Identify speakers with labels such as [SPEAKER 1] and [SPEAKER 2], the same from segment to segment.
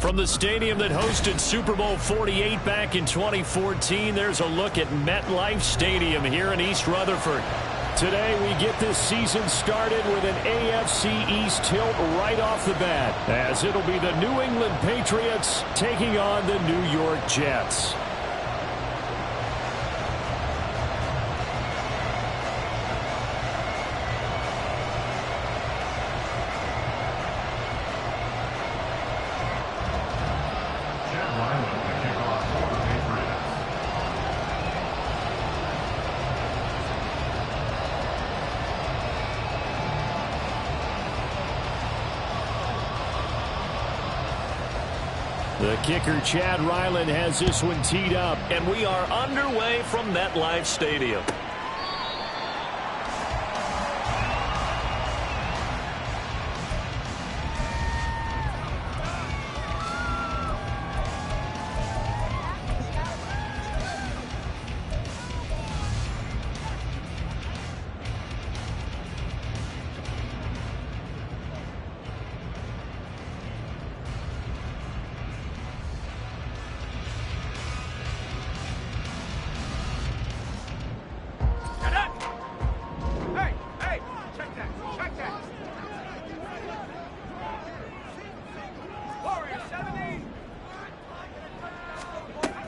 [SPEAKER 1] From the stadium that hosted Super Bowl 48 back in 2014, there's a look at MetLife Stadium here in East Rutherford. Today, we get this season started with an AFC East tilt right off the bat, as it'll be the New England Patriots taking on the New York Jets. The kicker, Chad Ryland, has this one teed up.
[SPEAKER 2] And we are underway from MetLife Stadium.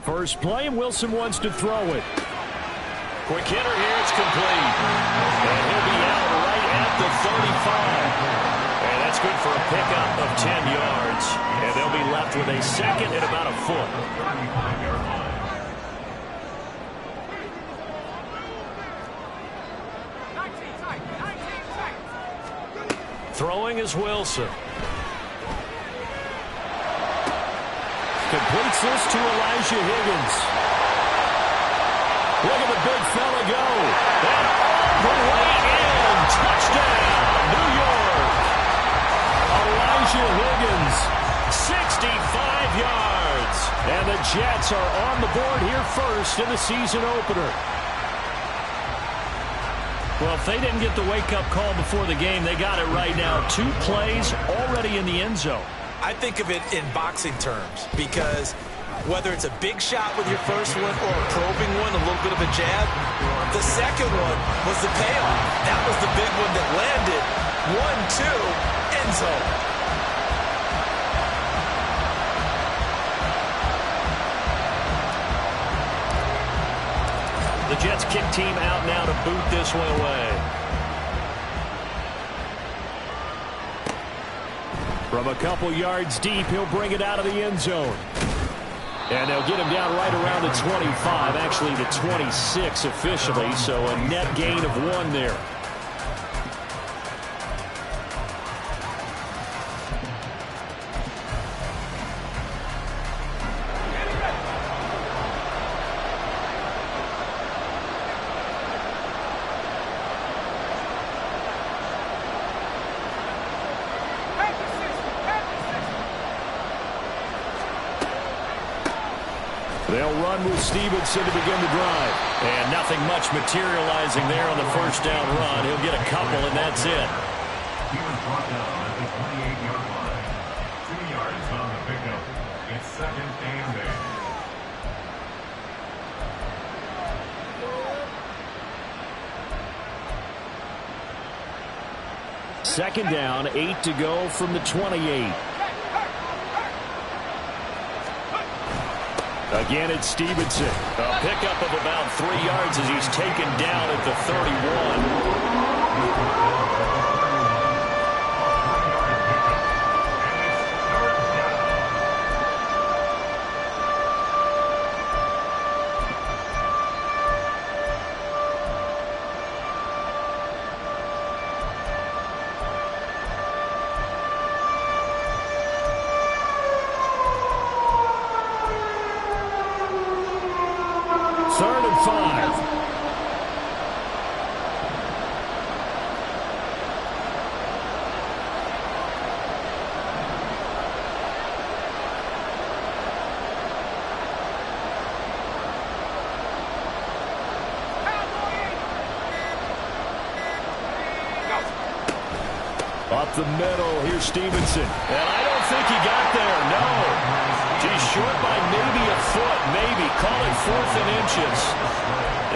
[SPEAKER 1] First play, and Wilson wants to throw it.
[SPEAKER 2] Quick hitter here, it's complete. And he'll be out right at the 35. And that's good for a pickup of 10 yards. And they'll be left with a second and about a foot. Throwing is Wilson.
[SPEAKER 1] Completes this to Elijah Higgins. Look at the big fella go. And all the way in. Touchdown, New York. Elijah Higgins, 65 yards. And the Jets are on the board here first in the season opener. Well, if they didn't get the wake-up call before the game, they got it right now. 2 plays already in the end zone.
[SPEAKER 3] I think of it in boxing terms, because whether it's a big shot with your first one or a probing one, a little bit of a jab, the second one was the payoff. That was the big one that landed. 1-2, end zone.
[SPEAKER 2] The Jets kick team out now to boot this one away.
[SPEAKER 1] From a couple yards deep, he'll bring it out of the end zone. And they'll get him down right around the 25, actually the 26 officially, so a net gain of 1 there. They'll run with Stevenson to begin the drive.
[SPEAKER 2] And nothing much materializing there on the first down run. He'll get a couple, and that's it.
[SPEAKER 4] He was brought down at the 28-yard line. 2 yards on the pickup. It's second and
[SPEAKER 1] 8. Second down, 8 to go from the 28. Again, it's Stevenson.
[SPEAKER 2] A pickup of about 3 yards as he's taken down at the 31.
[SPEAKER 1] Third and 5. Up the middle, here's Stevenson.
[SPEAKER 2] And I don't think he got there, no.
[SPEAKER 1] She's short by maybe a foot, maybe. Call it 4th and inches.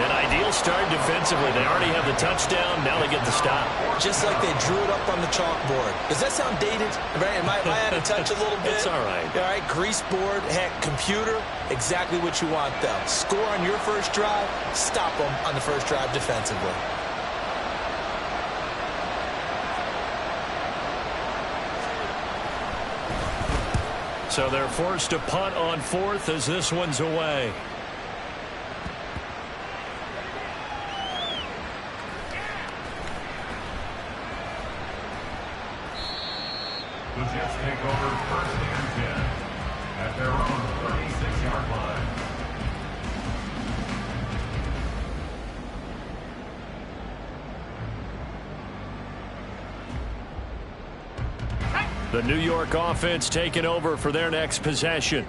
[SPEAKER 1] An ideal start defensively. They already have the touchdown. Now they get the stop.
[SPEAKER 3] Just like they drew it up on the chalkboard. Does that sound dated? Right? Am I out of touch a little bit?
[SPEAKER 1] It's all right.
[SPEAKER 3] All right, grease board, heck, computer, exactly what you want, though. Score on your first drive, stop them on the first drive defensively.
[SPEAKER 1] So they're forced to punt on 4th as this one's away.
[SPEAKER 4] The Jets take over 1st and 10 at their own 36-yard line.
[SPEAKER 1] The New York offense taking over for their next possession.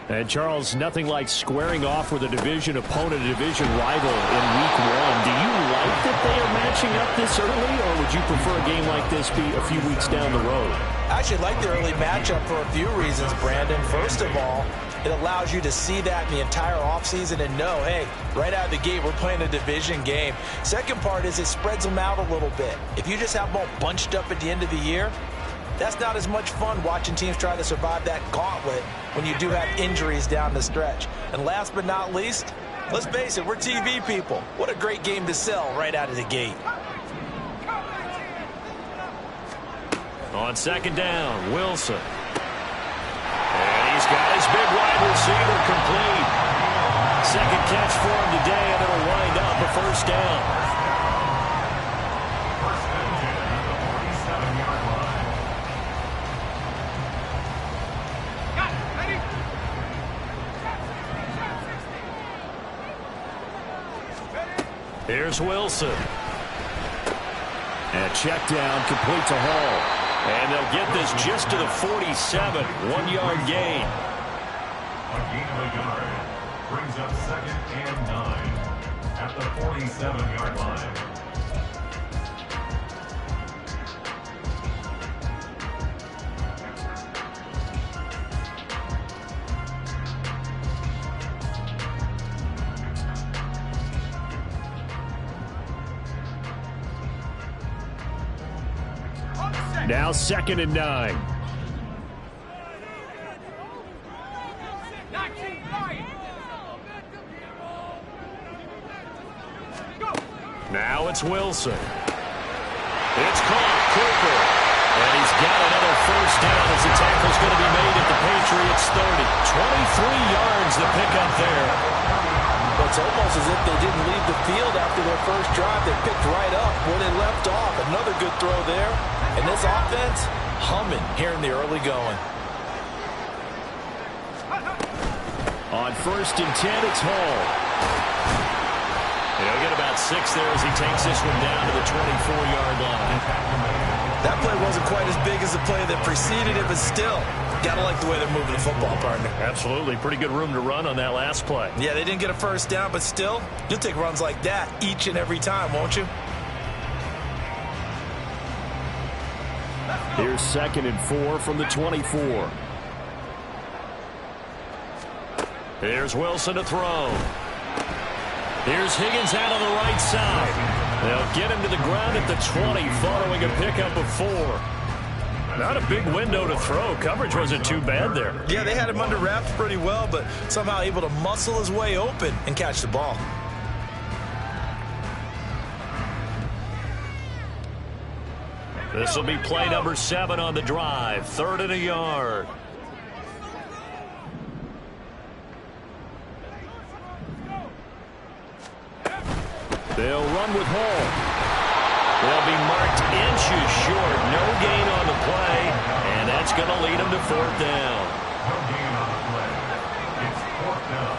[SPEAKER 1] And, Charles, nothing like squaring off with a division opponent, a division rival in Week 1. Do you like that they are matching up this early, or would you prefer a game like this be a few weeks down the road?
[SPEAKER 3] I actually like the early matchup for a few reasons, Brandon. First of all, it allows you to see that in the entire offseason and know, hey, right out of the gate, we're playing a division game. Second part is it spreads them out a little bit. If you just have them all bunched up at the end of the year, that's not as much fun watching teams try to survive that gauntlet when you do have injuries down the stretch. And last but not least, let's face it, we're TV people. What a great game to sell right out of the gate.
[SPEAKER 1] On 2nd down, Wilson. And he's got his big wide receiver complete. Second catch for him today, and it'll wind up a 1st down.
[SPEAKER 4] 1st and 10 at the 47-yard line.
[SPEAKER 1] Here's Wilson. And check down, complete to Hall. And they'll get this just to the 47. 1-yard gain.
[SPEAKER 4] A gain of a yard brings up 2nd and 9 at the 47-yard line.
[SPEAKER 1] Now 2nd and 9. Now it's Wilson. It's caught. Cooper. And he's got another 1st down as the tackle's going to be made at the Patriots 30. 23 yards the pickup there.
[SPEAKER 3] It's almost as if they didn't leave the field after their first drive. They picked right up where they left off. Another good throw there. And this offense, humming here in the early going.
[SPEAKER 1] On 1st and 10, it's Hall. He'll get about 6 there as he takes this one down to the 24-yard line.
[SPEAKER 3] That play wasn't quite as big as the play that preceded it, but still, gotta like the way they're moving the football, partner.
[SPEAKER 1] Absolutely. Pretty good room to run on that last play.
[SPEAKER 3] Yeah, they didn't get a 1st down, but still, you'll take runs like that each and every time, won't you?
[SPEAKER 1] Here's 2nd and 4 from the 24. Here's Wilson to throw. Here's Higgins out on the right side. They'll get him to the ground at the 20 following a pickup of 4. Not a big window to throw. Coverage wasn't too bad there.
[SPEAKER 3] Yeah, they had him under wraps pretty well, but somehow able to muscle his way open and catch the ball.
[SPEAKER 1] This will be play number 7 on the drive. 3rd and a yard. They'll run with Hall. They'll be marked inches short. No gain on the play, and that's going to lead them to 4th down.
[SPEAKER 4] No gain on the play. It's 4th down.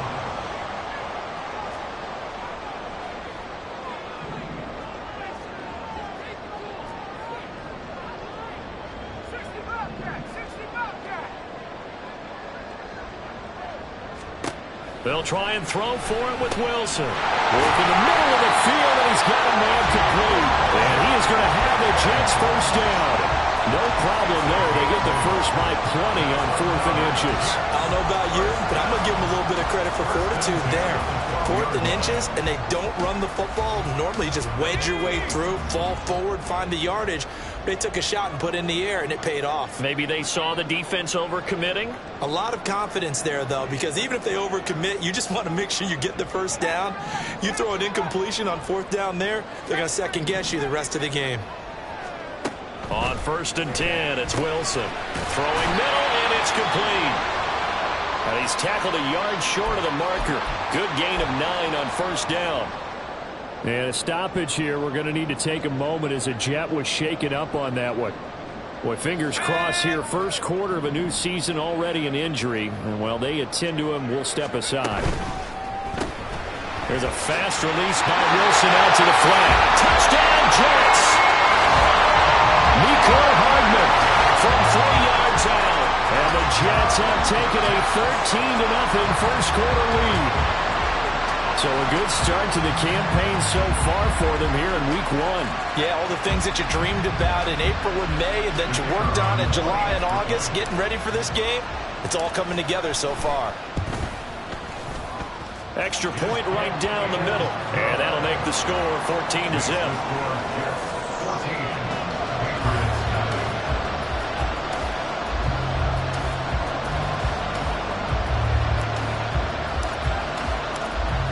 [SPEAKER 1] They'll try and throw for it with Wilson. Work in the middle of the field, and he's got a man complete. And he is going to have the Jets 1st down. No problem there. They get the first by plenty on 4th and inches.
[SPEAKER 3] I don't know about you, but I'm going to give them a little bit of credit for fortitude there. 4th and inches, and they don't run the football. Normally, you just wedge your way through, fall forward, find the yardage. They took a shot and put it in the air, and it paid off.
[SPEAKER 1] Maybe they saw the defense overcommitting?
[SPEAKER 3] A lot of confidence there, though, because even if they overcommit, you just want to make sure you get the first down. You throw an incompletion on 4th down there, they're going to second-guess you the rest of the game.
[SPEAKER 1] On 1st and 10, it's Wilson. Throwing middle, and it's complete. And he's tackled a yard short of the marker. Good gain of 9 on 1st down. And a stoppage here. We're going to need to take a moment as a Jet was shaken up on that one. Boy, fingers crossed here. First quarter of a new season, already an injury. And while they attend to him, we'll step aside. There's a fast release by Wilson out to the flat. Touchdown, Jets! Nico Hardman from 3 yards out. And the Jets have taken a 13-0 first quarter lead. So a good start to the campaign so far for them here in week 1.
[SPEAKER 3] Yeah, all the things that you dreamed about in April and May and that you worked on in July and August, getting ready for this game, it's all coming together so far.
[SPEAKER 1] Extra point right down the middle. And that'll make the score 14-0.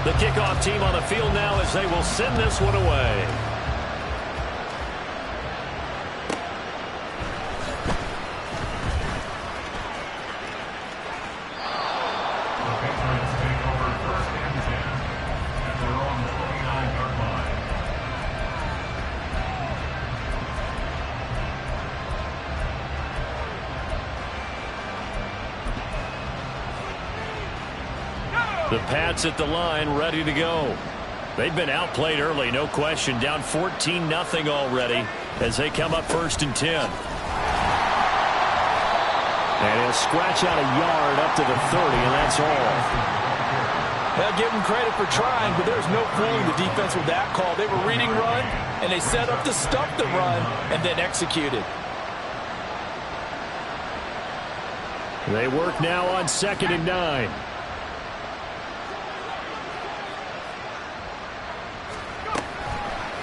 [SPEAKER 1] The kickoff team on the field now as they will send this one away.
[SPEAKER 4] The Patriots take over 1st and 10 at their own 49-yard line.
[SPEAKER 1] The Pats at the line, ready to go. They've been outplayed early, no question. Down 14-0 already as they come up 1st and 10. And he'll scratch out a yard up to the 30, and that's all.
[SPEAKER 3] They'll give them credit for trying, but there's no fooling the defense with that call. They were reading run, and they set up to stop the run and then executed.
[SPEAKER 1] They work now on 2nd and 9.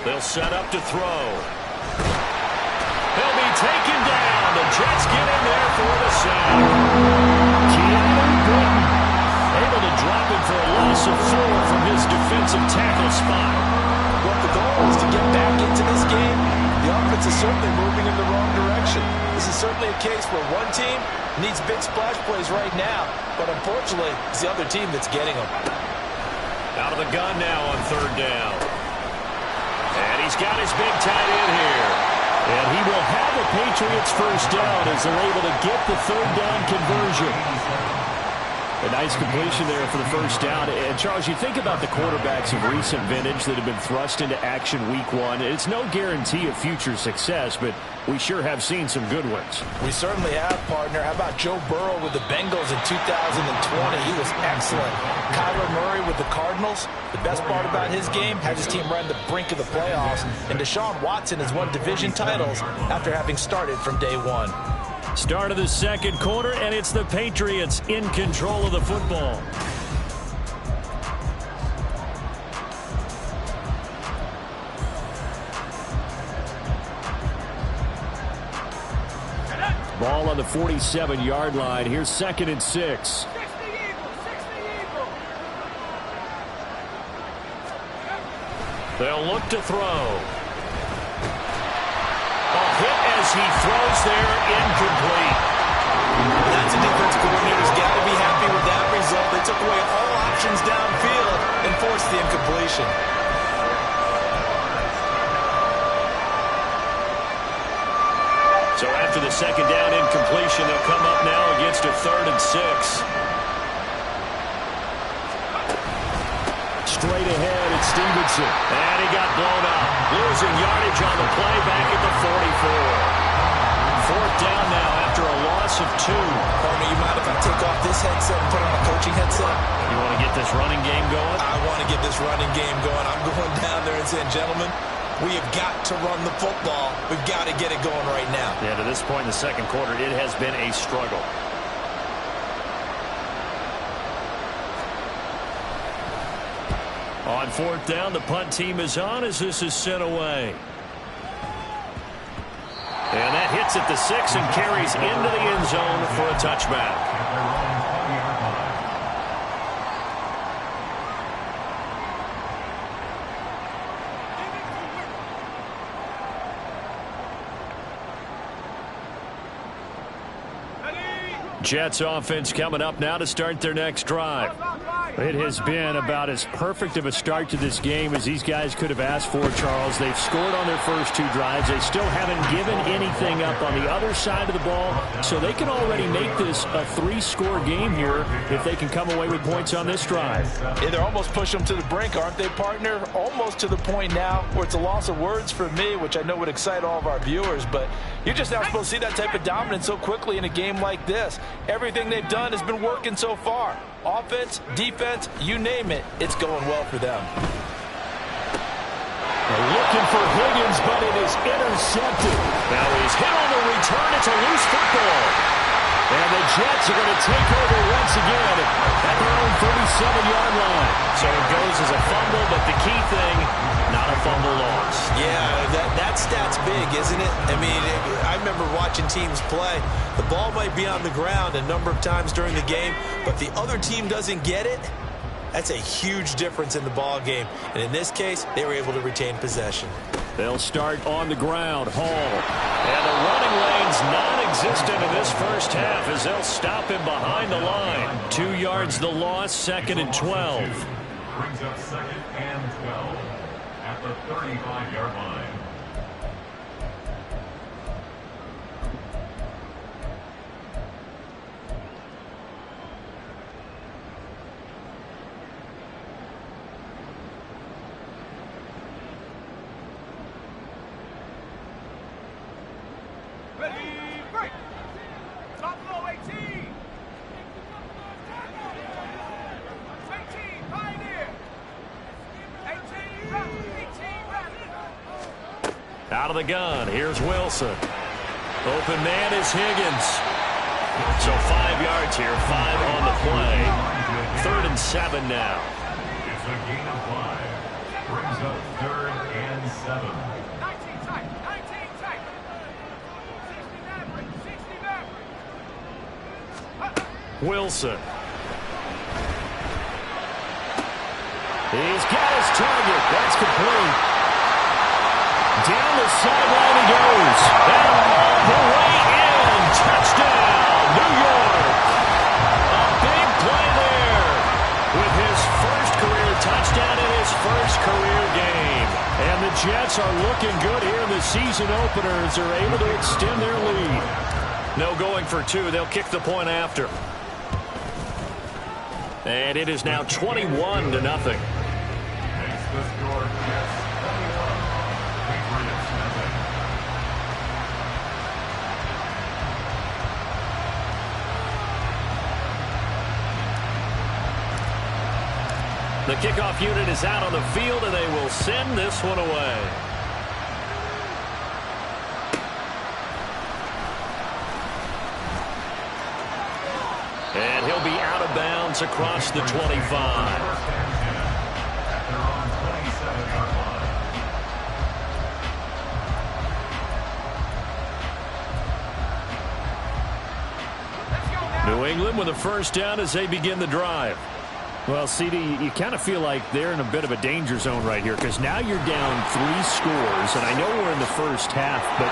[SPEAKER 1] They'll set up to throw. He'll be taken down. The Jets get in there for the sack. Keanu Britton able to drop him for a loss of 4 from his defensive tackle spot.
[SPEAKER 3] Well, the goal is to get back into this game. The offense is certainly moving in the wrong direction. This is certainly a case where one team needs big splash plays right now, but unfortunately, it's the other team that's getting them.
[SPEAKER 1] Out of the gun now on 3rd down. And he's got his big tight end here. And he will have the Patriots first down as they're able to get the 3rd down conversion. A nice completion there for the first down. And, Charles, you think about the quarterbacks of recent vintage that have been thrust into action week 1. It's no guarantee of future success, but we sure have seen some good ones.
[SPEAKER 3] We certainly have, partner. How about Joe Burrow with the Bengals in 2020? He was excellent. Kyler Murray with the Cardinals. The best part about his game, has his team right on the brink of the playoffs. And Deshaun Watson has won division titles after having started from day 1.
[SPEAKER 1] Start of the 2nd quarter, and it's the Patriots in control of the football. Ball on the 47-yard line. Here's 2nd and 6. They'll look to throw. Hit as he throws there, incomplete.
[SPEAKER 3] That's a defense coordinator's got to be happy with that result. They took away all options downfield and forced the incompletion.
[SPEAKER 1] So after the 2nd down incompletion, they'll come up now against a 3rd and 6. Straight ahead, it's Stevenson. And he got blown up. Losing yardage on the play back at the 44. 4th down now after a loss of 2.
[SPEAKER 3] Partner, you mind if I take off this headset and put on a coaching headset?
[SPEAKER 1] You want to get this running game going?
[SPEAKER 3] I want to get this running game going. I'm going down there and saying, gentlemen, We have got to run the football. We've got to get it going right now.
[SPEAKER 1] Yeah, to this point in the second quarter, it has been a struggle. On fourth down, the punt team is on as this is sent away. And that hits at the 6 and carries into the end zone for a touchback. Jets offense coming up now to start their next drive. It has been about as perfect of a start to this game as these guys could have asked for, Charles. They've scored on their first 2 drives. They still haven't given anything up on the other side of the ball, so they can already make this a 3-score game here if they can come away with points on this drive.
[SPEAKER 5] Yeah, they're almost pushing them to the brink, aren't they, partner? Almost to the point now where it's a loss of words for me, which I know would excite all of our viewers, but you're just not supposed to see that type of dominance so quickly in a game like this. Everything they've done has been working so far. Offense, defense, you name it, it's going well for them.
[SPEAKER 1] They're looking for Higgins, but it is intercepted. Now he's hit on the return. It's a loose football. And the Jets are going to take over once again at their own 37-yard line. So it goes as a fumble, but the key thing, not a fumble loss.
[SPEAKER 3] Yeah, that stat's big, isn't it? I mean, I remember watching teams play. The ball might be on the ground a number of times during the game, but the other team doesn't get it. That's a huge difference in the ball game. And in this case, they were able to retain possession.
[SPEAKER 1] They'll start on the ground. Hall. And the running lane's non-existent in this first half as they'll stop him behind the line. 2 yards the loss, 2nd and 12.
[SPEAKER 4] Brings up 2nd and 12 at the 35-yard line.
[SPEAKER 1] Out of the gun, here's Wilson. Open man is Higgins. So 5 yards here, 5 on the play. 3rd and 7 now.
[SPEAKER 4] It's a gain of 5. Brings up 3rd and 7.
[SPEAKER 6] 19 tight, 19 tight. 69.
[SPEAKER 1] Wilson. He's got his target. That's complete. Down the sideline he goes. And all the way in. Touchdown, New York. A big play there with his first career touchdown in his first career game. And the Jets are looking good here in the season opener as they're able to extend their lead. No going for 2. They'll kick the point after. And it is now 21-0.
[SPEAKER 4] Makes the score Jets 21. Patriots nothing.
[SPEAKER 1] The kickoff unit is out on the field, and they will send this one away. And he'll be out of bounds across the 25.
[SPEAKER 4] First and 10 at their own 27-yard line.
[SPEAKER 1] New England with a first down as they begin the drive. Well, CD, you kind of feel like they're in a bit of a danger zone right here because now you're down 3 scores, and I know we're in the first half, but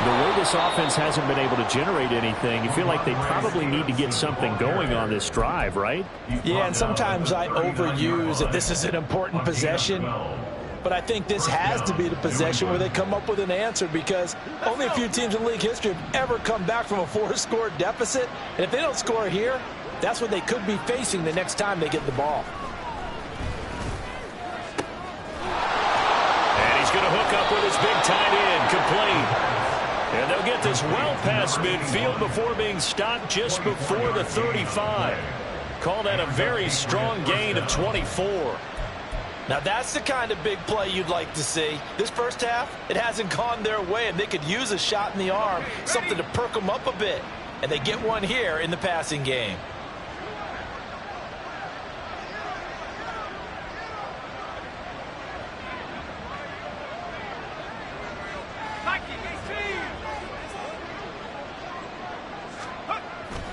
[SPEAKER 1] the way this offense hasn't been able to generate anything, you feel like they probably need to get something going on this drive, right?
[SPEAKER 5] Yeah, and sometimes I overuse that this is an important possession. But I think this has to be the possession where they come up with an answer because only a few teams in league history have ever come back from a 4-score deficit. And if they don't score here, that's what they could be facing the next time they get the ball.
[SPEAKER 1] And he's going to hook up with his big tight end, complete. And they'll get this well past midfield before being stopped just before the 35. Call that a very strong gain of 24.
[SPEAKER 5] Now that's the kind of big play you'd like to see. This first half, it hasn't gone their way, and they could use a shot in the arm, something to perk them up a bit. And they get one here in the passing game.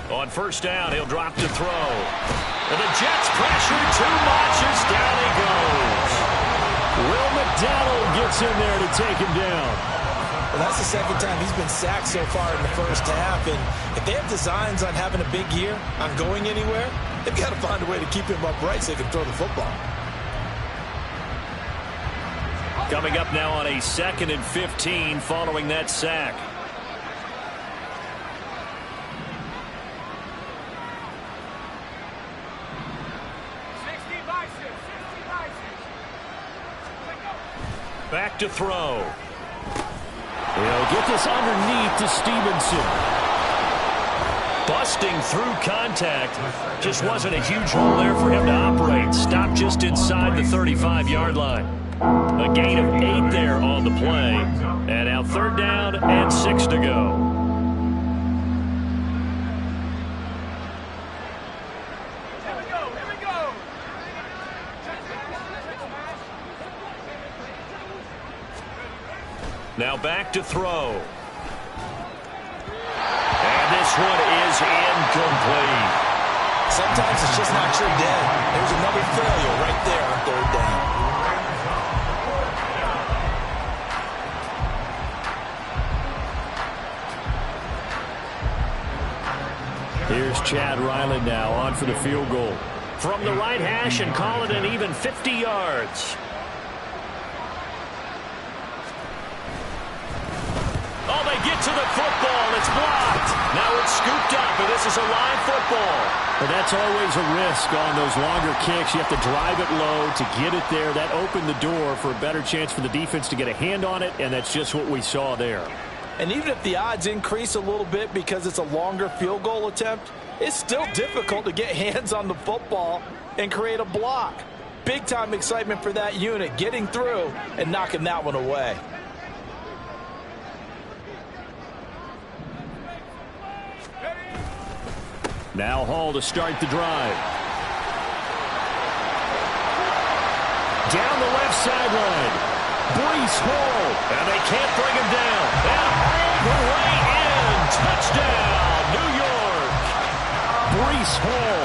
[SPEAKER 1] On first down, he'll drop to throw. And the Jets pressure too much as down he goes. Will McDonald gets in there to take him down.
[SPEAKER 3] Well, that's the second time he's been sacked so far in the first half. And if they have designs on having a big year, on going anywhere, they've got to find a way to keep him upright so they can throw the football.
[SPEAKER 1] Coming up now on a 2nd and 15 following that sack. Back to throw. He'll get this underneath to Stevenson. Busting through contact. Just wasn't a huge hole there for him to operate. Stopped just inside the 35-yard line. A gain of 8 there on the play. And now 3rd down and 6 to go. Now back to throw. And this one is incomplete.
[SPEAKER 3] Sometimes it's just not your day. There's another failure right there on 3rd down.
[SPEAKER 1] Here's Chad Ryland now on for the field goal. From the right hash and call it an even 50 yards. Oh, they get to the football. It's blocked. Now it's scooped up, and this is a live football. But that's always a risk on those longer kicks. You have to drive it low to get it there. That opened the door for a better chance for the defense to get a hand on it, and that's just what we saw there.
[SPEAKER 5] And even if the odds increase a little bit because it's a longer field goal attempt, it's still difficult to get hands on the football and create a block. Big-time excitement for that unit, getting through and knocking that one away.
[SPEAKER 1] Now Hall to start the drive. Down the left sideline. Breece Hall. And they can't bring him down. And all the way in. Touchdown, New York. Breece Hall.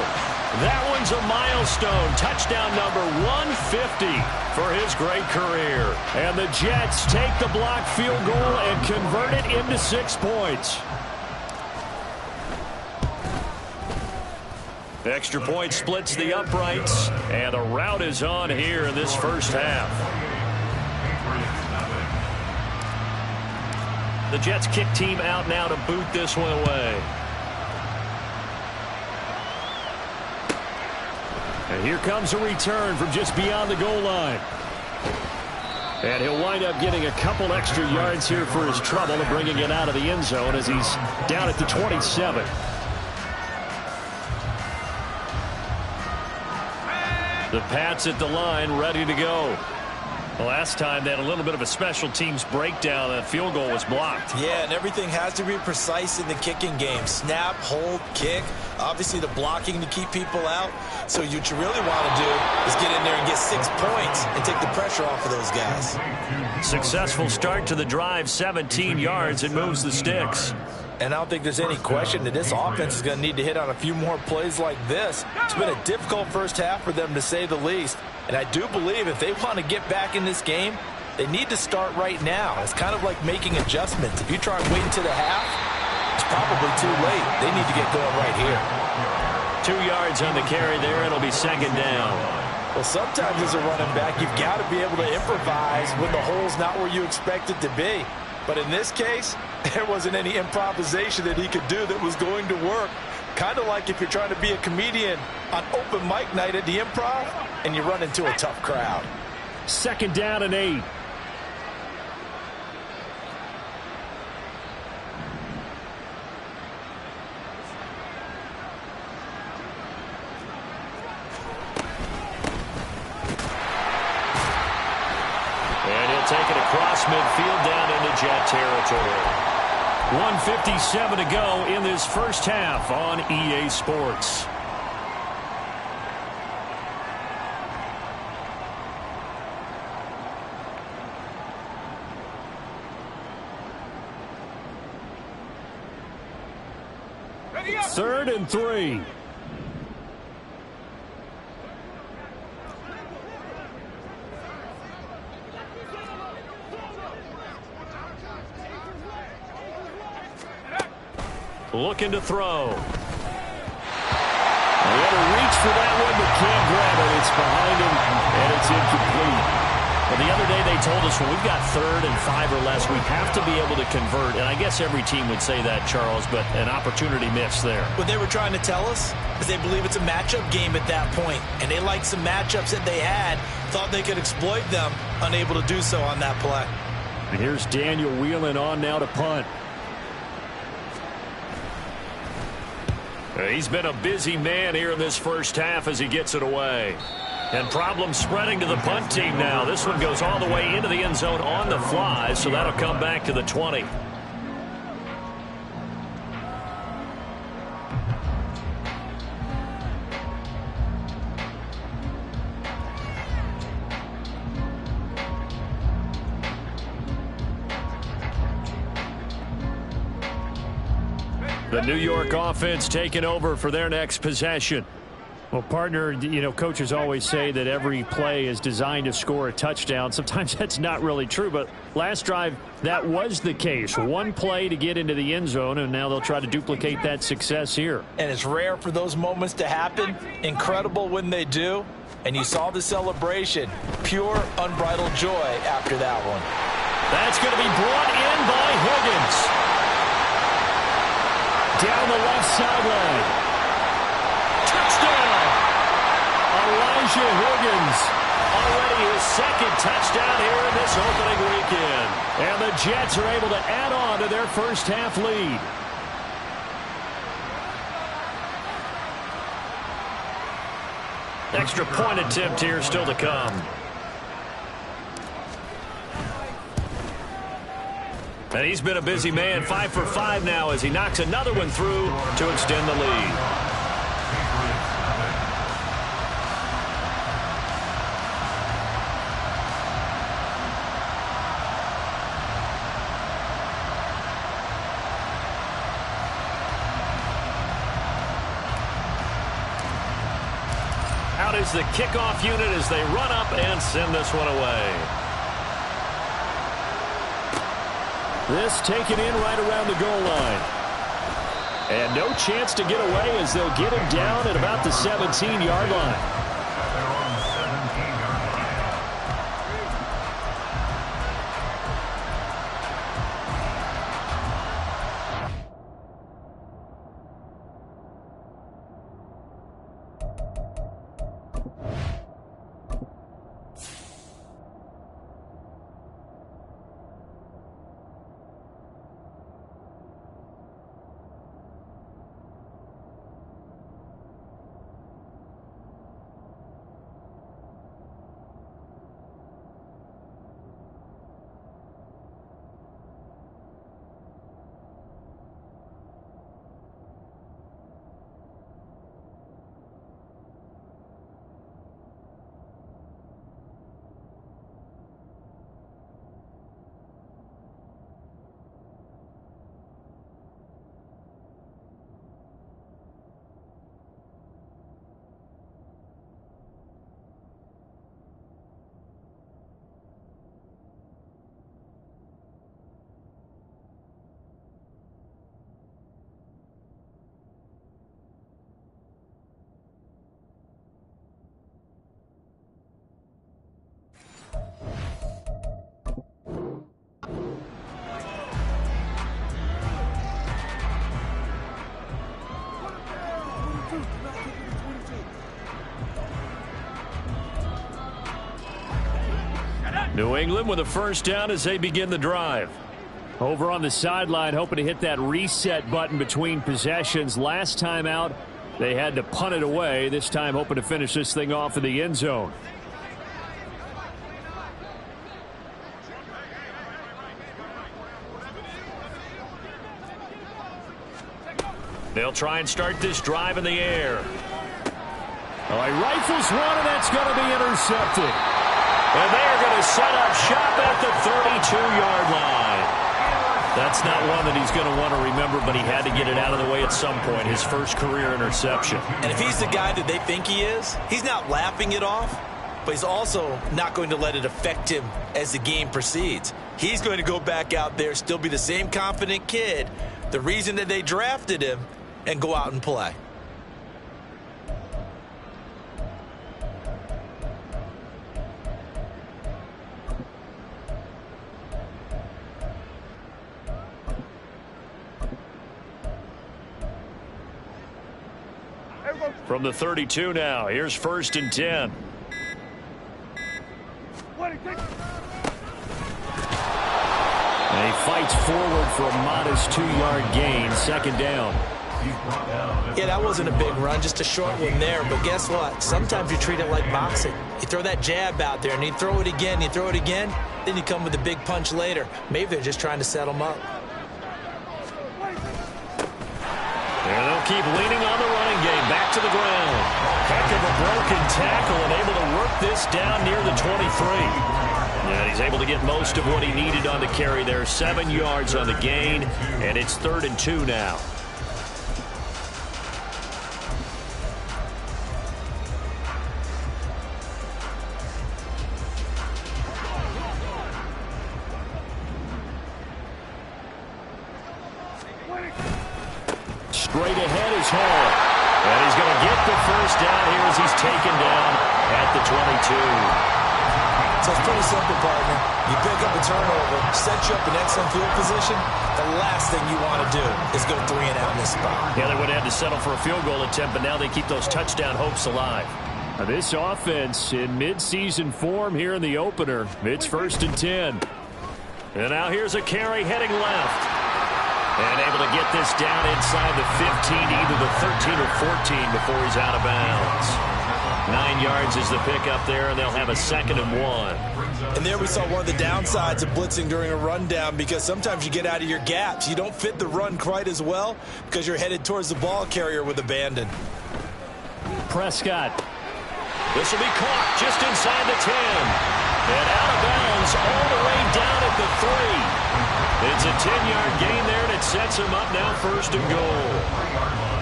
[SPEAKER 1] That one's a milestone. Touchdown number 150 for his great career. And the Jets take the blocked field goal and convert it into 6 points. Extra point splits the uprights, and a rout is on here in this first half. The Jets kick team out now to boot this one away. And here comes a return from just beyond the goal line. And he'll wind up getting a couple extra yards here for his trouble and bringing it out of the end zone as he's down at the 27. The Pats at the line, ready to go. The last time they had a little bit of a special teams breakdown. That field goal was blocked.
[SPEAKER 3] Yeah, and everything has to be precise in the kicking game. Snap, hold, kick. Obviously the blocking to keep people out. So what you really want to do is get in there and get 6 points and take the pressure off of those guys.
[SPEAKER 1] Successful start to the drive, 17 yards. It moves the sticks.
[SPEAKER 5] And I don't think there's any question that this offense is going to need to hit on a few more plays like this. It's been a difficult first half for them, to say the least. And I do believe if they want to get back in this game, they need to start right now. It's kind of like making adjustments. If you try and wait until the half, it's probably too late. They need to get going right here.
[SPEAKER 1] 2 yards on the carry there. It'll be 2nd down.
[SPEAKER 5] Well, sometimes as a running back, you've got to be able to improvise when the hole's not where you expect it to be. But in this case, there wasn't any improvisation that he could do that was going to work. Kind of like if you're trying to be a comedian on open mic night at the Improv and you run into a tough crowd.
[SPEAKER 1] 2nd down and 8. He'll take it across midfield down into Jet territory. 1:57 to go in this first half on EA Sports. Third and 3. Looking to throw. He had to reach for that one, but can't grab it. It's behind him, and it's incomplete. Well, the other day they told us when we've got 3rd and 5 or less, we have to be able to convert. And I guess every team would say that, Charles, but an opportunity missed there.
[SPEAKER 3] What they were trying to tell us is they believe it's a matchup game at that point, and they liked some matchups that they had, thought they could exploit them, unable to do so on that play.
[SPEAKER 1] And here's Daniel Whelan on now to punt. He's been a busy man here in this first half as he gets it away. And problems spreading to the punt team now. This one goes all the way into the end zone on the fly, so that'll come back to the 20. The New York offense taking over for their next possession. Well, partner, you know, coaches always say that every play is designed to score a touchdown. Sometimes that's not really true, but last drive, that was the case. One play to get into the end zone, and now they'll try to duplicate that success here.
[SPEAKER 5] And it's rare for those moments to happen. Incredible when they do. And you saw the celebration. Pure, unbridled joy after that one.
[SPEAKER 1] That's going to be brought in by Higgins. Down the left sideline. Touchdown! Elijah Higgins. Already his second touchdown here in this opening weekend. And the Jets are able to add on to their first half lead. Extra point attempt here still to come. And he's been a busy man, 5 for 5 now as he knocks another one through to extend the lead. Out is the kickoff unit as they run up and send this one away. This taken in right around the goal line. And no chance to get away as they'll get him down at about the 17-yard line. New England with a first down as they begin the drive. Over on the sideline, hoping to hit that reset button between possessions. Last time out, they had to punt it away. This time, hoping to finish this thing off in the end zone. They'll try and start this drive in the air. Oh, he rifles one, and that's going to be intercepted. And they're going to set up shop at the 32-yard line. That's not one that he's going to want to remember, but he had to get it out of the way at some point, his first career interception.
[SPEAKER 3] And if he's the guy that they think he is, he's not laughing it off, but he's also not going to let it affect him as the game proceeds. He's going to go back out there, still be the same confident kid, the reason that they drafted him, and go out and play.
[SPEAKER 1] From the 32 now, here's 1st and 10. And he fights forward for a modest 2-yard gain, 2nd down.
[SPEAKER 3] Yeah, that wasn't a big run, just a short one there. But guess what? Sometimes you treat it like boxing. You throw that jab out there, and you throw it again, then you come with a big punch later. Maybe they're just trying to set them up.
[SPEAKER 1] And they'll keep leaning on the running game. Back to the ground. Heck of a broken tackle and able to work this down near the 23. And he's able to get most of what he needed on the carry there. 7 yards on the gain, and it's 3rd and 2 now. Straight ahead is Hall. And he's going to get the 1st down here as he's taken down at the 22.
[SPEAKER 3] So it's pretty simple, partner. You pick up a turnover, set you up in excellent field position. The last thing you want to do is go 3 and out in this spot.
[SPEAKER 1] Yeah, they would have had to settle for a field goal attempt, but now they keep those touchdown hopes alive. Now this offense in midseason form here in the opener. It's 1st and 10. And now here's a carry heading left. And able to get this down inside the 15, either the 13 or 14 before he's out of bounds. 9 yards is the pickup there, and they'll have a 2nd and 1.
[SPEAKER 3] And there we saw one of the downsides of blitzing during a rundown, because sometimes you get out of your gaps. You don't fit the run quite as well because you're headed towards the ball carrier with abandon.
[SPEAKER 1] Prescott. This will be caught just inside the 10. And out of bounds all the way down at the 3. It's a 10-yard gain there, and it sets him up now 1st and goal.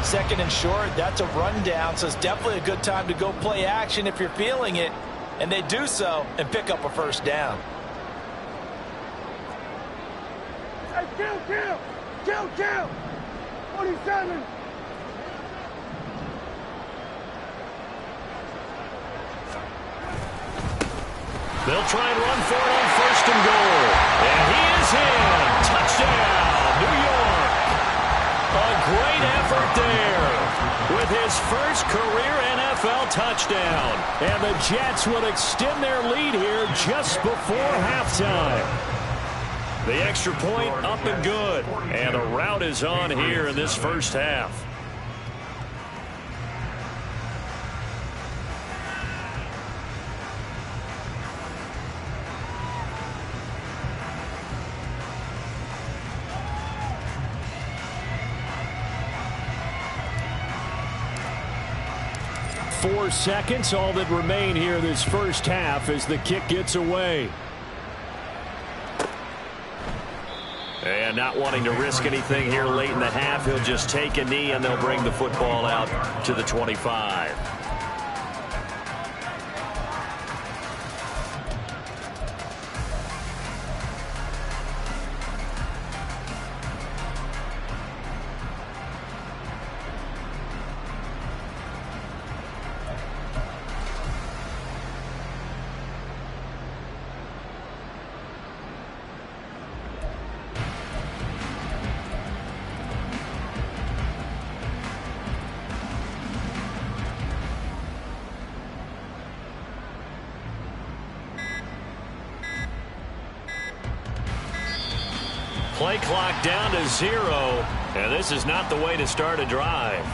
[SPEAKER 5] 2nd and short, that's a rundown, so it's definitely a good time to go play action if you're feeling it. And they do so and pick up a 1st down.
[SPEAKER 6] Hey, kill! 47!
[SPEAKER 1] They'll try and run for it on 1st and goal. And he is in. Touchdown, New York. A great effort there with his first career NFL touchdown. And the Jets would extend their lead here just before halftime. The extra point up and good. And the route is on here in this first half. Four seconds, all that remain here this first half as the kick gets away. And not wanting to risk anything here late in the half, he'll just take a knee and they'll bring the football out to the 25. Play clock down to 0, and this is not the way to start a drive.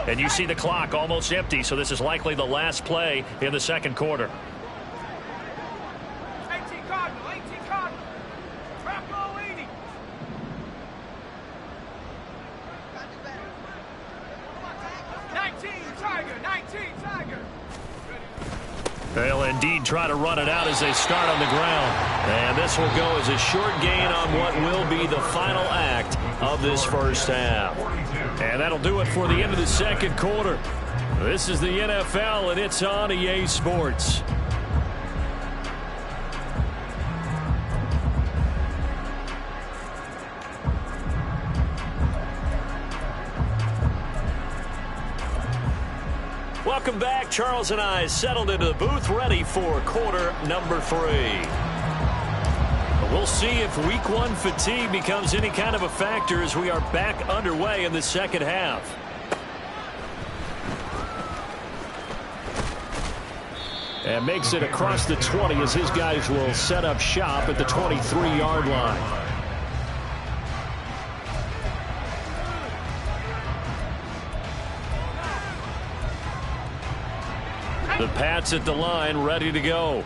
[SPEAKER 1] And you see the clock almost empty, so this is likely the last play in the second quarter.
[SPEAKER 6] 18 Cardinal, 18 Cardinal. Bravo 80. Tiger.
[SPEAKER 1] They'll indeed try to run it out as they start on the ground. And this will go as a short gain on what will be the final act of this first half. And that'll do it for the end of the second quarter. This is the NFL, and it's on EA Sports. Welcome back. Charles and I settled into the booth, ready for quarter number 3. We'll see if week 1 fatigue becomes any kind of a factor as we are back underway in the second half. And makes it across the 20 as his guys will set up shop at the 23-yard line. The Pats at the line, ready to go.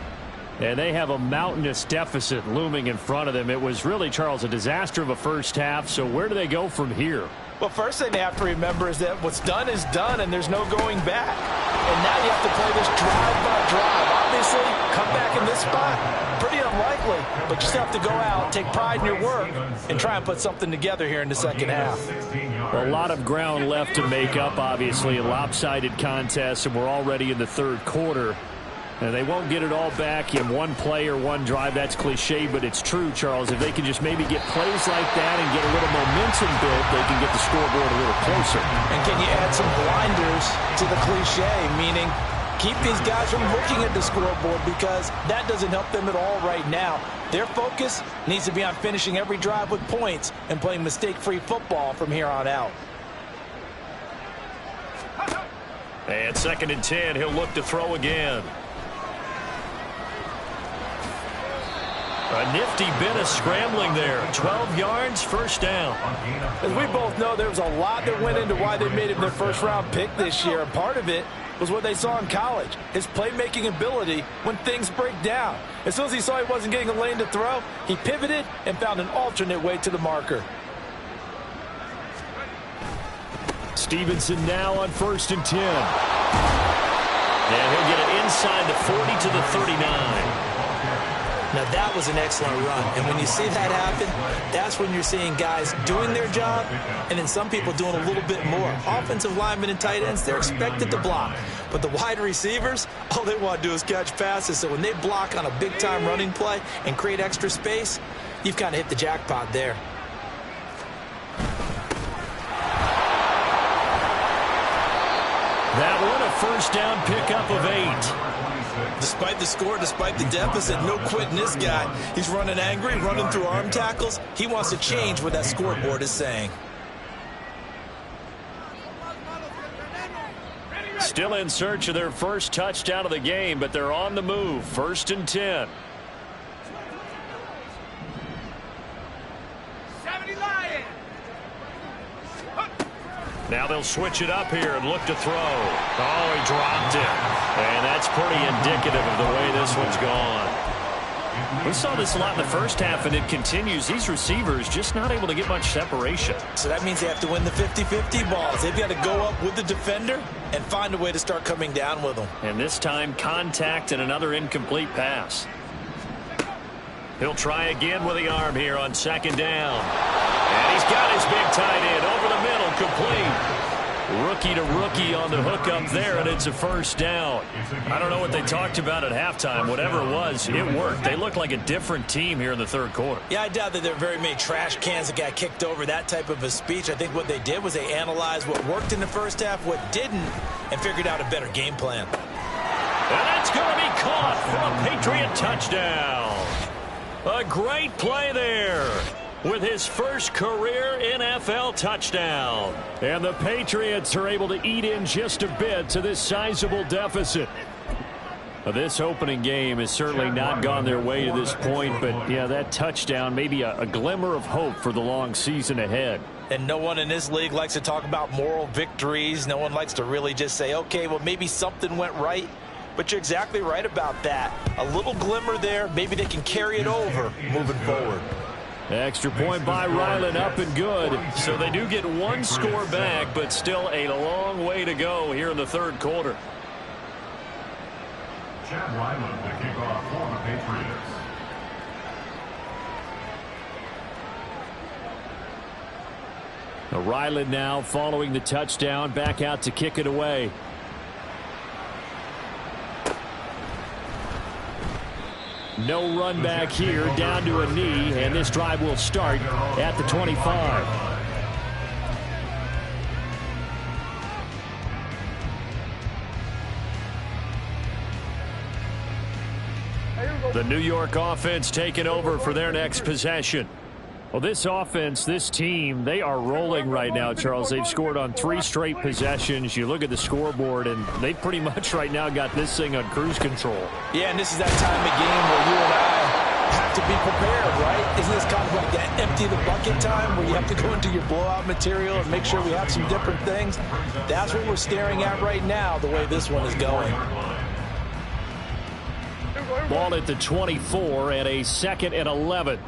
[SPEAKER 1] And they have a mountainous deficit looming in front of them. It was really, Charles, a disaster of a first half. So where do they go from here?
[SPEAKER 5] Well, first thing they have to remember is that what's done is done, and there's no going back. And now you have to play this drive by drive. Obviously, come back in this spot, pretty unlikely. But you still have to go out, take pride in your work, and try and put something together here in the second half.
[SPEAKER 1] A lot of ground left to make up, obviously. A lopsided contest, and we're already in the third quarter. And they won't get it all back in one play or one drive. That's cliche, but it's true, Charles. If they can just maybe get plays like that and get a little momentum built, they can get the scoreboard a little closer.
[SPEAKER 5] And can you add some blinders to the cliche, meaning keep these guys from looking at the scoreboard, because that doesn't help them at all right now. Their focus needs to be on finishing every drive with points and playing mistake-free football from here on out.
[SPEAKER 1] And 2nd and 10, he'll look to throw again. A nifty bit of scrambling there. 12 yards, first down.
[SPEAKER 5] As we both know, there was a lot that went into why they made him their first-round pick this year. And part of it was what they saw in college, his playmaking ability when things break down. As soon as he saw he wasn't getting a lane to throw, he pivoted and found an alternate way to the marker.
[SPEAKER 1] Stevenson now on 1st and 10. And he'll get it inside the 40 to the 39.
[SPEAKER 3] Now, that was an excellent run. And when you see that happen, that's when you're seeing guys doing their job and then some people doing a little bit more. Offensive linemen and tight ends, they're expected to block. But the wide receivers, all they want to do is catch passes. So when they block on a big-time running play and create extra space, you've kind of hit the jackpot there.
[SPEAKER 1] That one, a first down pickup of 8.
[SPEAKER 3] Despite the score, despite the deficit, no quitting this guy. He's running angry, running through arm tackles. He wants to change what that scoreboard is saying.
[SPEAKER 1] Still in search of their first touchdown of the game, but they're on the move. 1st and 10.
[SPEAKER 6] 70 Lions.
[SPEAKER 1] Now they'll switch it up here and look to throw. Oh, he dropped it. And that's pretty indicative of the way this one's gone. We saw this a lot in the first half, and it continues. These receivers just not able to get much separation.
[SPEAKER 3] So that means they have to win the 50-50 balls. They've got to go up with the defender and find a way to start coming down with them.
[SPEAKER 1] And this time, contact and another incomplete pass. He'll try again with the arm here on 2nd down. And he's got his big tight end over the middle, complete. Rookie to rookie on the hook up there, and it's a first down. I don't know what they talked about at halftime. Whatever it was, it worked. They look like a different team here in the third quarter.
[SPEAKER 3] Yeah, I doubt that there are very many trash cans that got kicked over, that type of a speech. I think what they did was they analyzed what worked in the first half, what didn't, and figured out a better game plan.
[SPEAKER 1] And that's going to be caught for a Patriot touchdown. A great play there with his first career NFL touchdown. And the Patriots are able to eat in just a bit to this sizable deficit. This opening game has certainly not gone their way to this point, but yeah, that touchdown, maybe a glimmer of hope for the long season ahead.
[SPEAKER 5] And no one in this league likes to talk about moral victories. No one likes to really just say, okay, well, maybe something went right. But you're exactly right about that. A little glimmer there. Maybe they can carry it over moving forward.
[SPEAKER 1] Extra point by Ryland, up and good. So they do get one score back, but still a long way to go here in the third quarter.
[SPEAKER 4] Chad Ryland to kick off for the Patriots.
[SPEAKER 1] Ryland now following the touchdown, back out to kick it away. No run back here, down to a knee, and this drive will start at the 25. The New York offense taking over for their next possession. Well, this offense, this team, they are rolling right now, Charles. They've scored on 3 straight possessions. You look at the scoreboard, and they pretty much right now got this thing on cruise control.
[SPEAKER 5] Yeah, and this is that time of game where you and I have to be prepared, right? Isn't this kind of like that empty the bucket time where you have to go into your blowout material and make sure we have some different things? That's what we're staring at right now, the way this one is going.
[SPEAKER 1] Ball at the 24 and a 2nd and 11.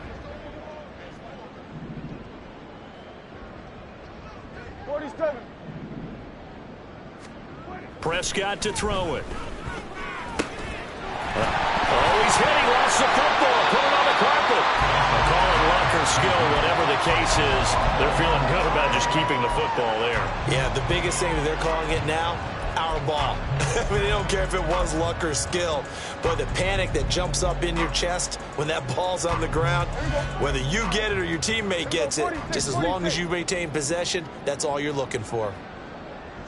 [SPEAKER 1] Prescott to throw it. Oh, he's hit. He lost the football. Put it on the carpet. They'll call it luck or skill, whatever the case is. They're feeling good about just keeping the football there.
[SPEAKER 5] Yeah, the biggest thing that they're calling it now, our ball. I mean, they don't care if it was luck or skill. But the panic that jumps up in your chest when that ball's on the ground, whether you get it or your teammate gets it, just as long as you maintain possession, that's all you're looking for.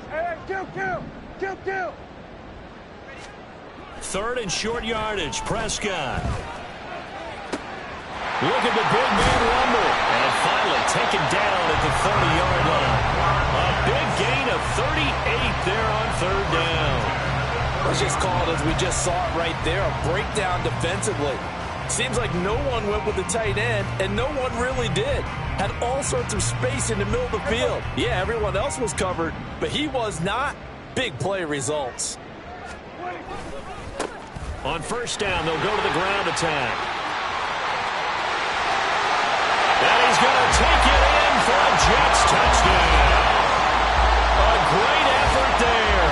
[SPEAKER 6] Hey, kill.
[SPEAKER 1] 3rd and short yardage. Prescott. Look at the big man rumble. And finally taken down at the 30-yard line. A big gain of 38 there on 3rd down.
[SPEAKER 5] It's just called, as we just saw it right there, a breakdown defensively. Seems like no one went with the tight end, and no one really did. Had all sorts of space in the middle of the field. Yeah, everyone else was covered, but he was not. Big play results.
[SPEAKER 1] On 1st down, they'll go to the ground attack. And he's going to take it in for a Jets touchdown. A great effort there.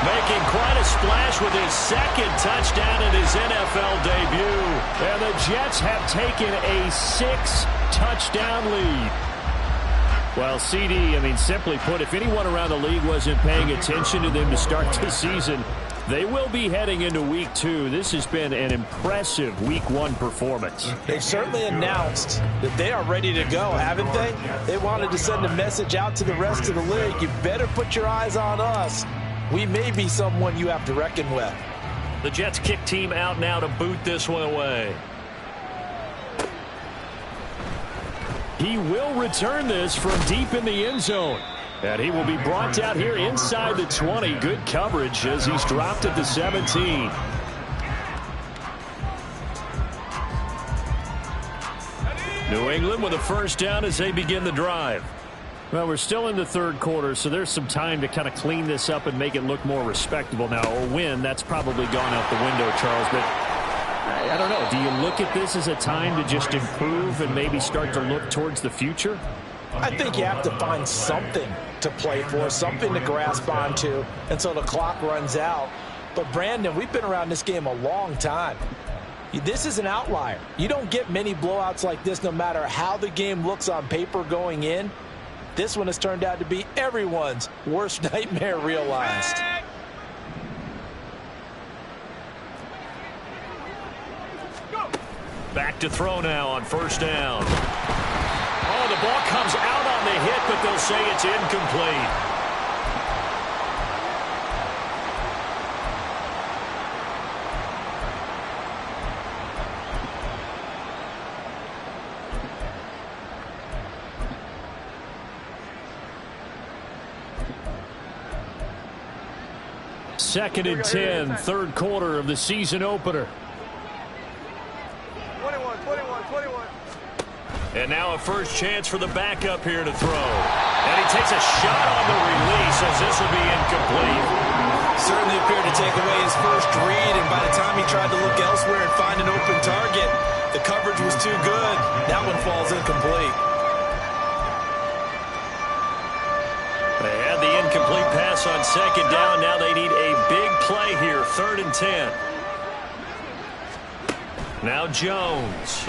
[SPEAKER 1] Making quite a splash with his 2nd touchdown in his NFL debut. And the Jets have taken a 6-touchdown lead. Well, CD, I mean, simply put, if anyone around the league wasn't paying attention to them to start the season, they will be heading into Week 2. This has been an impressive Week 1 performance.
[SPEAKER 5] They've certainly announced that they are ready to go, haven't they? They wanted to send a message out to the rest of the league. You better put your eyes on us. We may be someone you have to reckon with.
[SPEAKER 1] The Jets kick team out now to boot this one away. He will return this from deep in the end zone. And he will be brought down here inside the 20. Good coverage as he's dropped at the 17. New England with a 1st down as they begin the drive. Well, we're still in the 3rd quarter, so there's some time to kind of clean this up and make it look more respectable. Now, a win, that's probably gone out the window, Charles, but I don't know. Do you look at this as a time to just improve and maybe start to look towards the future?
[SPEAKER 5] I think you have to find something to play for, something to grasp onto until the clock runs out. But, Brandon, we've been around this game a long time. This is an outlier. You don't get many blowouts like this no matter how the game looks on paper going in. This one has turned out to be everyone's worst nightmare realized.
[SPEAKER 1] Back to throw now on 1st down. Oh, the ball comes out on the hit, but they'll say it's incomplete. Second and 10, 3rd quarter of the season opener.
[SPEAKER 6] 21.
[SPEAKER 1] And now a first chance for the backup here to throw. And he takes a shot on the release as this will be incomplete.
[SPEAKER 3] Certainly appeared to take away his first read, and by the time he tried to look elsewhere and find an open target, the coverage was too good. That one falls incomplete.
[SPEAKER 1] They had the incomplete pass on second down. Now they need a big play here, 3rd and 10. Now Jones.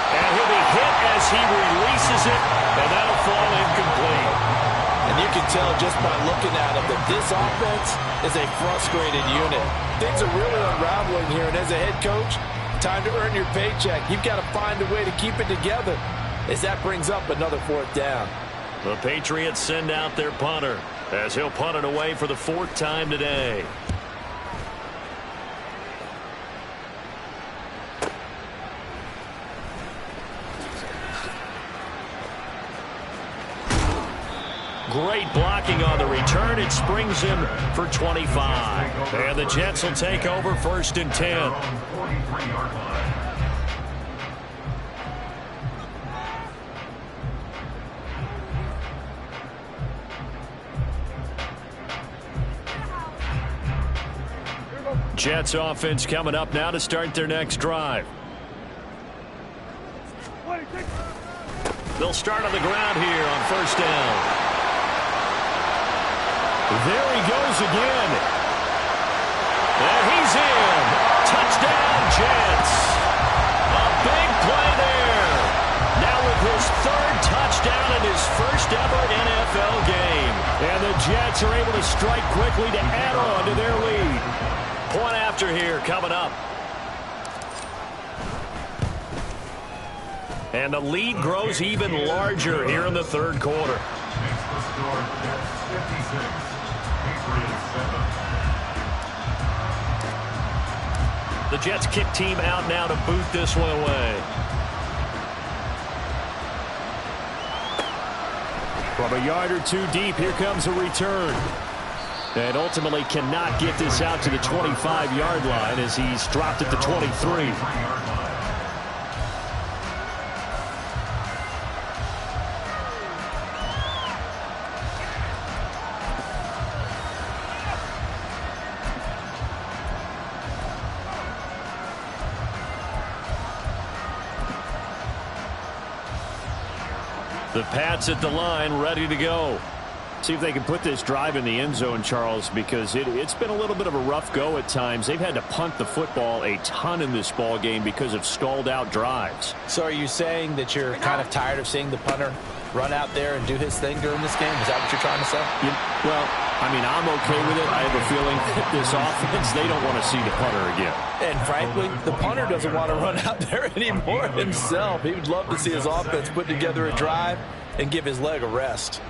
[SPEAKER 1] And he'll be hit as he releases it, and that'll fall incomplete.
[SPEAKER 5] And you can tell just by looking at him that this offense is a frustrated unit. Things are really unraveling here, and as a head coach, time to earn your paycheck. You've got to find a way to keep it together as that brings up another 4th down.
[SPEAKER 1] The Patriots send out their punter as he'll punt it away for the 4th time today. Great blocking on the return. It springs him for 25. And the Jets will take over 1st and 10. Jets offense coming up now to start their next drive. They'll start on the ground here on 1st down. There he goes again. And he's in. Touchdown, Jets. A big play there. Now with his 3rd touchdown in his first ever NFL game. And the Jets are able to strike quickly to add on to their lead. Point after here coming up. And the lead grows even larger here in the 3rd quarter. The Jets kick team out now to boot this one away. From a yard or two deep, here comes a return. And ultimately cannot get this out to the 25-yard line as he's dropped at the 23. The Pats at the line, ready to go. See if they can put this drive in the end zone, Charles, because it's been a little bit of a rough go at times. They've had to punt the football a ton in this ball game because of stalled-out drives.
[SPEAKER 5] So are you saying that you're kind of tired of seeing the punter run out there and do his thing during this game? Is that what you're trying to say?
[SPEAKER 1] Well, I mean, I'm okay with it. I have a feeling that this offense, they don't want to see the punter again.
[SPEAKER 5] And frankly, the punter doesn't want to run out there anymore himself. He would love to see his offense put together a drive and give his leg a rest.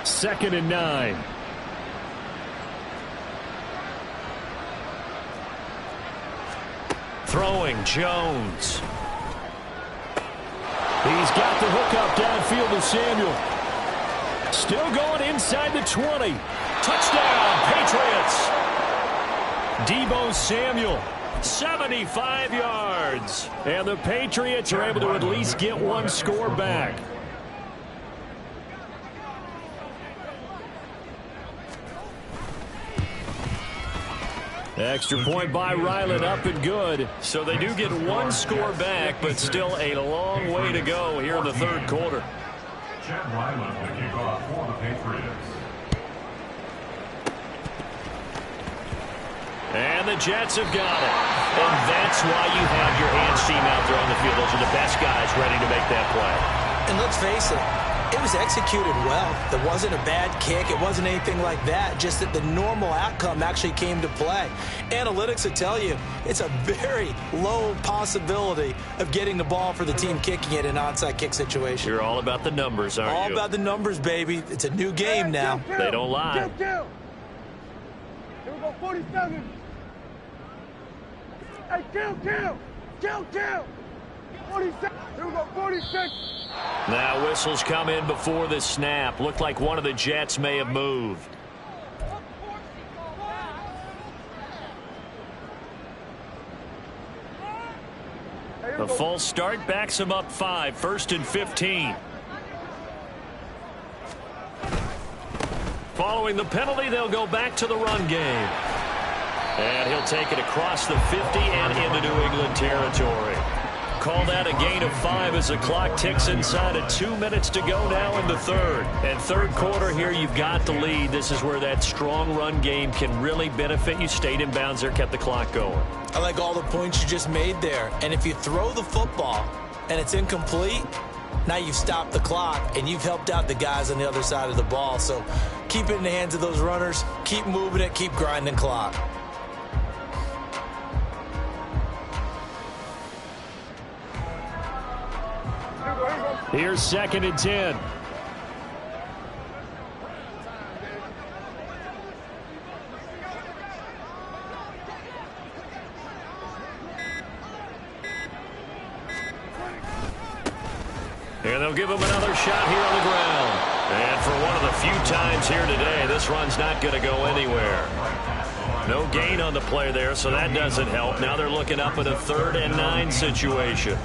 [SPEAKER 1] Second and 9. Throwing, Jones. He's got the hook up downfield to Samuel. Still going inside the 20. Touchdown, Patriots. Deebo Samuel, 75 yards. And the Patriots are able to at least get one score back. Extra point by Ryland, up and good. So they do get one score back, but still a long way to go here in the 3rd quarter.
[SPEAKER 4] Chad Ryland to kick off for the Patriots.
[SPEAKER 1] And the Jets have got it. And that's why you have your hands team out there on the field. Those are the best guys ready to make that play.
[SPEAKER 3] And let's face it, it was executed well. There wasn't a bad kick. It wasn't anything like that. Just that the normal outcome actually came to play. Analytics will tell you it's a very low possibility of getting the ball for the team kicking it in an onside kick situation.
[SPEAKER 1] You're all about the numbers, aren't you?
[SPEAKER 3] All about the numbers, baby. It's a new game now.
[SPEAKER 1] They don't lie.
[SPEAKER 6] Here we go, 47. Hey, kill. 47. Here we go, 46.
[SPEAKER 1] Now whistles come in before the snap. Looked like one of the Jets may have moved. The false start backs him up 5, 1st and 15. Following the penalty, they'll go back to the run game. And he'll take it across the 50 and into New England territory. Call that a gain of 5 as the clock ticks inside of 2 minutes to go now in the third. And third quarter here, you've got the lead. This is where that strong run game can really benefit you. Stayed in bounds there, kept the clock going.
[SPEAKER 3] I like all the points you just made there. And if you throw the football and it's incomplete, now you've stopped the clock and you've helped out the guys on the other side of the ball. So keep it in the hands of those runners. Keep moving it. Keep grinding clock.
[SPEAKER 1] Here's 2nd and 10. And they'll give him another shot here on the ground. And for one of the few times here today, this run's not going to go anywhere. No gain on the play there, so that doesn't help. Now they're looking up at a 3rd and 9 situation.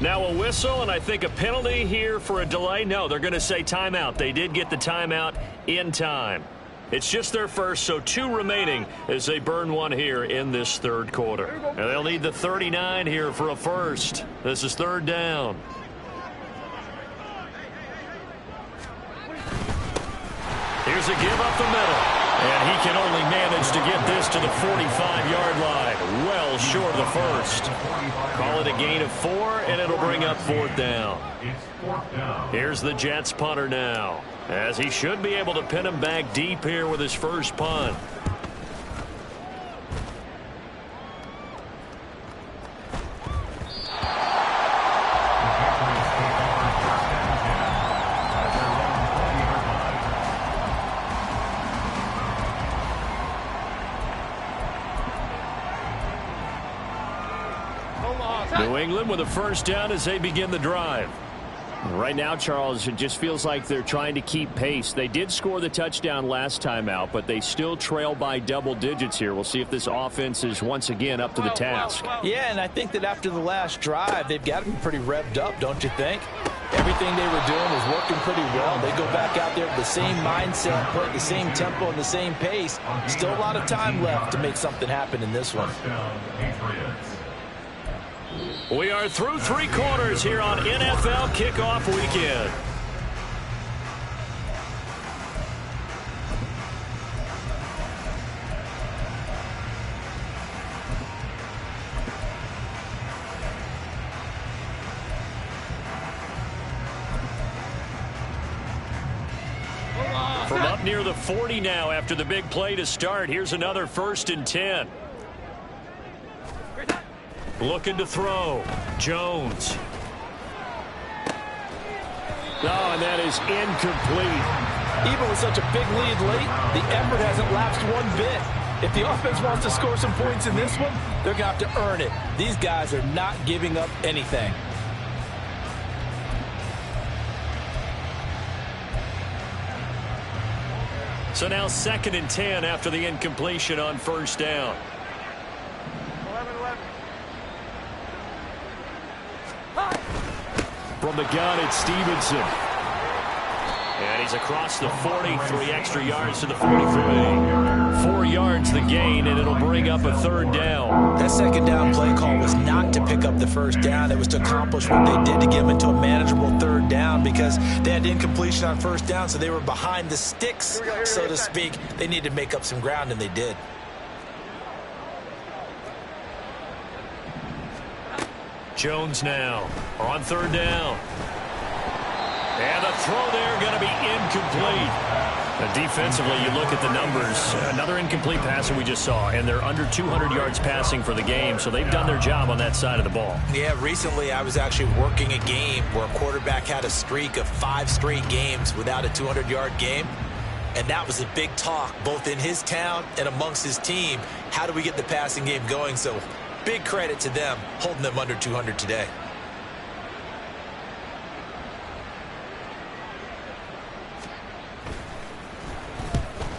[SPEAKER 1] Now a whistle, and I think a penalty here for a delay. No, they're going to say timeout. They did get the timeout in time. It's just their first, so 2 remaining as they burn one here in this third quarter. And they'll need the 39 here for a first. This is 3rd down. Here's a give up the middle. And he can only manage to get this to the 45-yard line. Well short of the first. Call it a gain of 4, and it'll bring up 4th down. Here's the Jets punter now, as he should be able to pin him back deep here with his first punt. New England with a first down as they begin the drive.
[SPEAKER 2] Right now, Charles, it just feels like they're trying to keep pace. They did score the touchdown last time out, but they still trail by double digits here. We'll see if this offense is once again up to the task.
[SPEAKER 5] Yeah, and I think that after the last drive, they've got to be pretty revved up, don't you think? Everything they were doing was working pretty well. They go back out there with the same mindset, play at the same tempo and the same pace. Still a lot of time left to make something happen in this one.
[SPEAKER 1] We are through 3 quarters here on NFL Kickoff Weekend. From up near the 40 now after the big play to start, here's another 1st and 10. Looking to throw. Jones. Oh, and that is incomplete.
[SPEAKER 5] Even with such a big lead late, the effort hasn't lapsed one bit. If the offense wants to score some points in this one, they're going to have to earn it. These guys are not giving up anything.
[SPEAKER 1] So now 2nd and 10 after the incompletion on first down. From the gun, it's Stevenson. And he's across the 40, 3 extra yards to the 43. 4 yards the gain, and it'll bring up a 3rd down.
[SPEAKER 3] That 2nd down play call was not to pick up the 1st down. It was to accomplish what they did to get them into a manageable 3rd down because they had incompletion on 1st down, so they were behind the sticks, so to speak. They needed to make up some ground, and they did.
[SPEAKER 1] Jones now on 3rd down. And the throw there going to be incomplete. Defensively, you look at the numbers. Another incomplete passer we just saw, and they're under 200 yards passing for the game, so they've done their job on that side of the ball.
[SPEAKER 3] Yeah, recently I was actually working a game where a quarterback had a streak of 5 straight games without a 200-yard game, and that was a big talk both in his town and amongst his team. How do we get the passing game going? So big credit to them holding them under 200 today.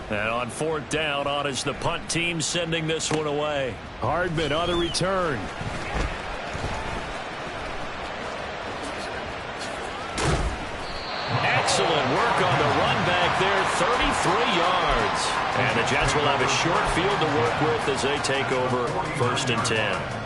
[SPEAKER 1] And on 4th down, on is the punt team sending this one away. Hardman on the return. Excellent work on the run back there, 33 yards. And the Jets will have a short field to work with as they take over 1st and 10.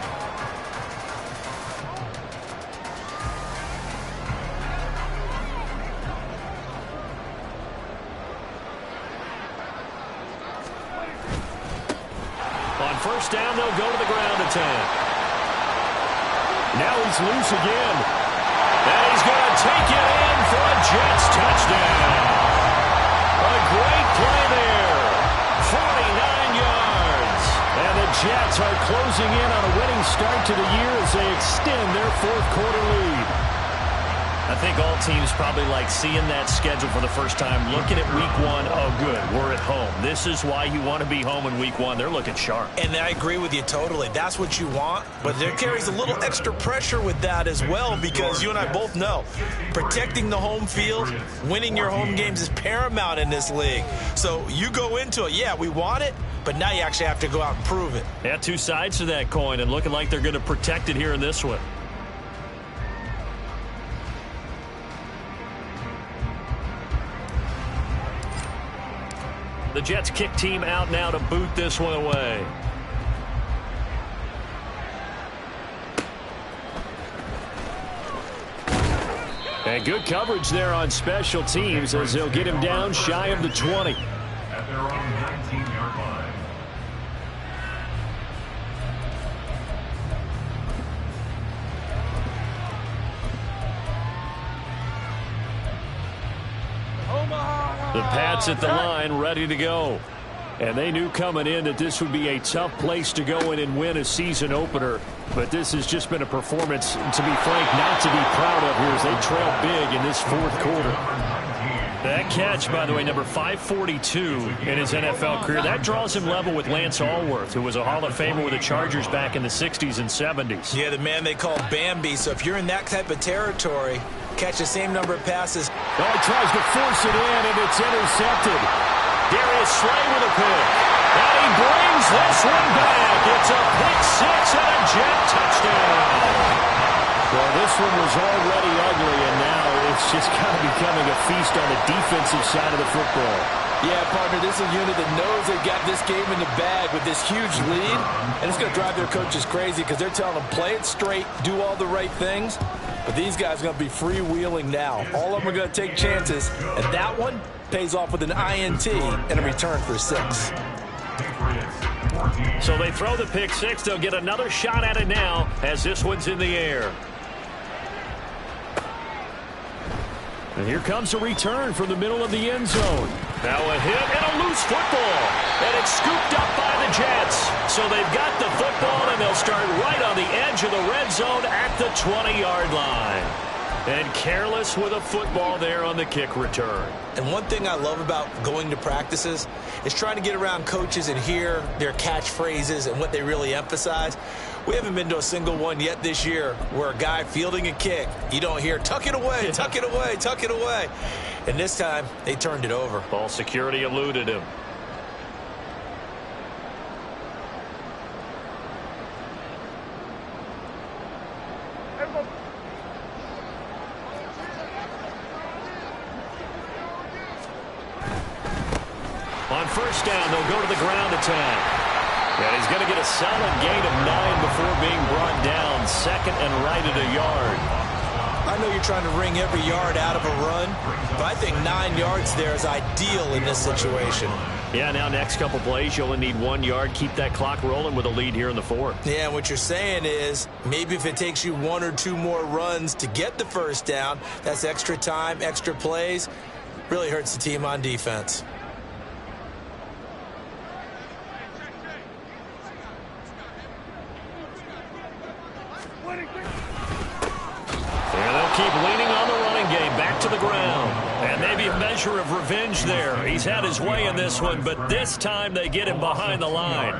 [SPEAKER 1] First down, they'll go to the ground attack. Now he's loose again. And he's going to take it in for a Jets touchdown. A great play there. 49 yards. And the Jets are closing in on a winning start to the year as they extend their 4th quarter lead. I think all teams probably like seeing that schedule for the first time, looking at week 1. Oh, good, we're at home. This is why you want to be home in week 1. They're looking sharp.
[SPEAKER 3] And I agree with you totally. That's what you want. But there carries a little extra pressure with that as well, because you and I both know protecting the home field, winning your home games is paramount in this league. So you go into it, yeah, we want it, but now you actually have to go out and prove it.
[SPEAKER 1] Yeah, 2 sides to that coin, and looking like they're going to protect it here in this one. The Jets kick team out now to boot this one away. And good coverage there on special teams as they'll get him down shy of the 20.
[SPEAKER 4] At their own 19-yard line.
[SPEAKER 1] The Pats at the line, ready to go. And they knew coming in that this would be a tough place to go in and win a season opener. But this has just been a performance, to be frank, not to be proud of here as they trail big in this 4th quarter. That catch, by the way, number 542 in his NFL career, that draws him level with Lance Allworth, who was a Hall of Famer with the Chargers back in the 60s and 70s.
[SPEAKER 3] Yeah, the man they call Bambi. So if you're in that type of territory, catch the same number of passes.
[SPEAKER 1] Oh, he tries to force it in, and it's intercepted. Darius Slay with a pick. And he brings this one back. It's a pick 6 and a Jet touchdown. Well, this one was already ugly, and now it's just kind of becoming a feast on the defensive side of the football.
[SPEAKER 5] Yeah, partner, this is a unit that knows they've got this game in the bag with this huge lead, and it's going to drive their coaches crazy because they're telling them play it straight, do all the right things, but these guys are going to be freewheeling now. All of them are going to take chances, and that one pays off with an INT and a return for 6.
[SPEAKER 1] So they throw the pick 6. They'll get another shot at it now as this one's in the air. And here comes a return from the middle of the end zone. Now a hit and a loose football. And it's scooped up by the Jets. So they've got the football, and they'll start right on the edge of the red zone at the 20-yard line. And careless with a football there on the kick return.
[SPEAKER 3] And one thing I love about going to practices is trying to get around coaches and hear their catchphrases and what they really emphasize. We haven't been to a single one yet this year where a guy fielding a kick, you don't hear, tuck it away, tuck it away, tuck it away. And this time, they turned it over.
[SPEAKER 1] Ball security eluded him. On first down, they'll go to the ground attack. And he's going to get a solid gain of 9 before being brought down. 2nd and right at a yard.
[SPEAKER 3] I know you're trying to wring every yard out of a run, but I think 9 yards there is ideal in this situation.
[SPEAKER 1] Yeah, now next couple plays, you only need 1 yard. Keep that clock rolling with a lead here in the 4th.
[SPEAKER 3] Yeah, what you're saying is maybe if it takes you 1 or 2 more runs to get the first down, that's extra time, extra plays. Really hurts the team on defense.
[SPEAKER 1] And they'll keep leaning on the running game, back to the ground. And maybe a measure of revenge there. He's had his way in this one, but this time they get him behind the line.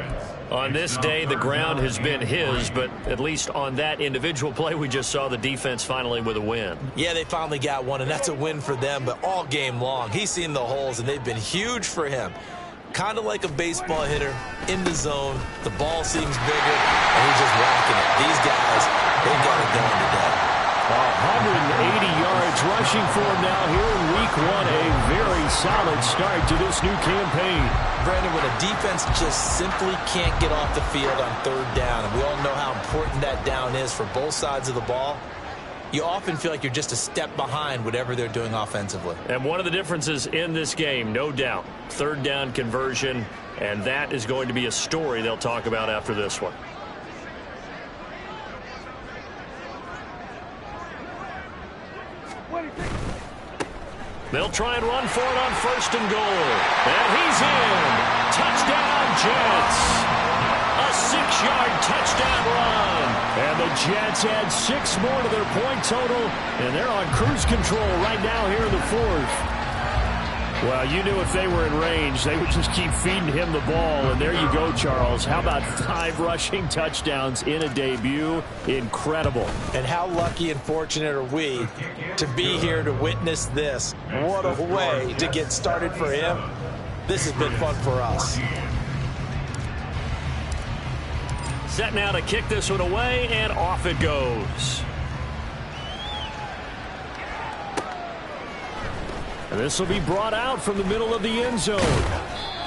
[SPEAKER 1] On this day, the ground has been his, but at least on that individual play, we just saw the defense finally with a win.
[SPEAKER 3] Yeah, they finally got one, and that's a win for them, but all game long, he's seen the holes, and they've been huge for him. Kind of like a baseball hitter in the zone. The ball seems bigger, and he's just whacking it. These guys, they've got it going today.
[SPEAKER 1] 180 yards rushing for him now here in week one. A very solid start to this new campaign.
[SPEAKER 3] Brandon, when a defense just simply can't get off the field on third down, and we all know how important that down is for both sides of the ball, you often feel like you're just a step behind whatever they're doing offensively.
[SPEAKER 1] And one of the differences in this game, no doubt, third down conversion, and that is going to be a story they'll talk about after this one. They'll try and run for it on 1st and goal. And he's in. Touchdown, Jets. A 6-yard touchdown run. And the Jets add 6 more to their point total. And they're on cruise control right now here in the 4th. Well, you knew if they were in range, they would just keep feeding him the ball. And there you go, Charles. How about 5 rushing touchdowns in a debut? Incredible.
[SPEAKER 3] And how lucky and fortunate are we to be here to witness this. What a way to get started for him. This has been fun for us.
[SPEAKER 1] Set now to kick this one away, and off it goes. And this will be brought out from the middle of the end zone.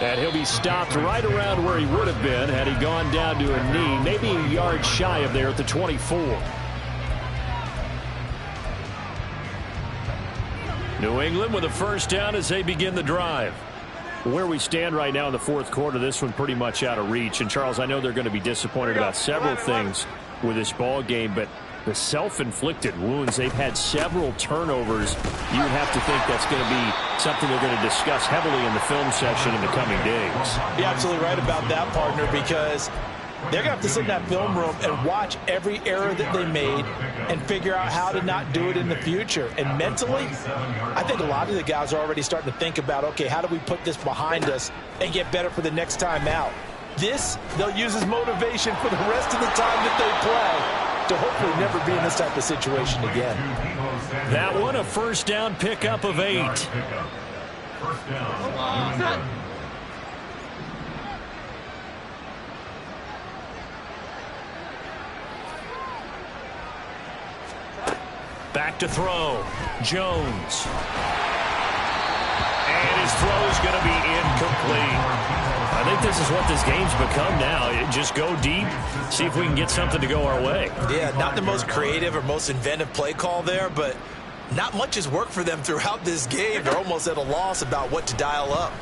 [SPEAKER 1] And he'll be stopped right around where he would have been had he gone down to a knee, maybe a yard shy of there at the 24. New England with a first down as they begin the drive. Where we stand right now in the 4th quarter, this one pretty much out of reach. And, Charles, I know they're going to be disappointed about several things with this ball game, but the self-inflicted wounds, they've had several turnovers. You would have to think that's going to be something they're going to discuss heavily in the film session in the coming days.
[SPEAKER 3] You're absolutely right about that, partner, because they're going to have to sit in that film room and watch every error that they made and figure out how to not do it in the future. And mentally, I think a lot of the guys are already starting to think about, okay, how do we put this behind us and get better for the next time out? This, they'll use as motivation for the rest of the time that they play to hopefully never be in this type of situation again.
[SPEAKER 1] That one, a first down pickup of 8.
[SPEAKER 4] First down.
[SPEAKER 1] Back to throw. Jones. And his throw is going to be incomplete. I think this is what this game's become now. Just go deep, see if we can get something to go our way.
[SPEAKER 3] Yeah, not the most creative or most inventive play call there, but not much has worked for them throughout this game. They're almost at a loss about what to dial up.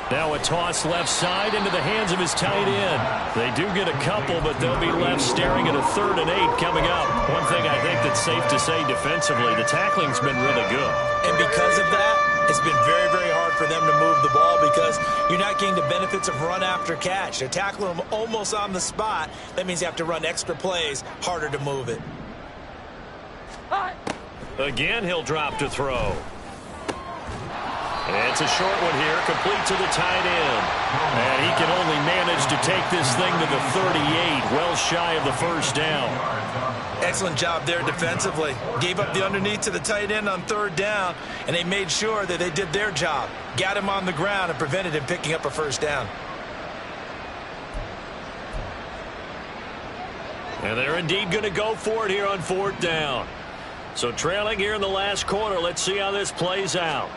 [SPEAKER 1] Now a toss left side into the hands of his tight end. They do get a couple, but they'll be left staring at a 3rd and 8 coming up. One thing I think that's safe to say defensively, the tackling's been really good.
[SPEAKER 3] And because of that, it's been very, very hard for them to move the ball because you're not getting the benefits of run after catch. They're tackling them almost on the spot. That means you have to run extra plays, harder to move it.
[SPEAKER 1] Again, he'll drop to throw. And it's a short one here, complete to the tight end. And he can only manage to take this thing to the 38, well shy of the first down.
[SPEAKER 3] Excellent job there defensively. Gave up the underneath to the tight end on 3rd down, and they made sure that they did their job. Got him on the ground and prevented him picking up a first down.
[SPEAKER 1] And they're indeed going to go for it here on 4th down. So trailing here in the last quarter, let's see how this plays out.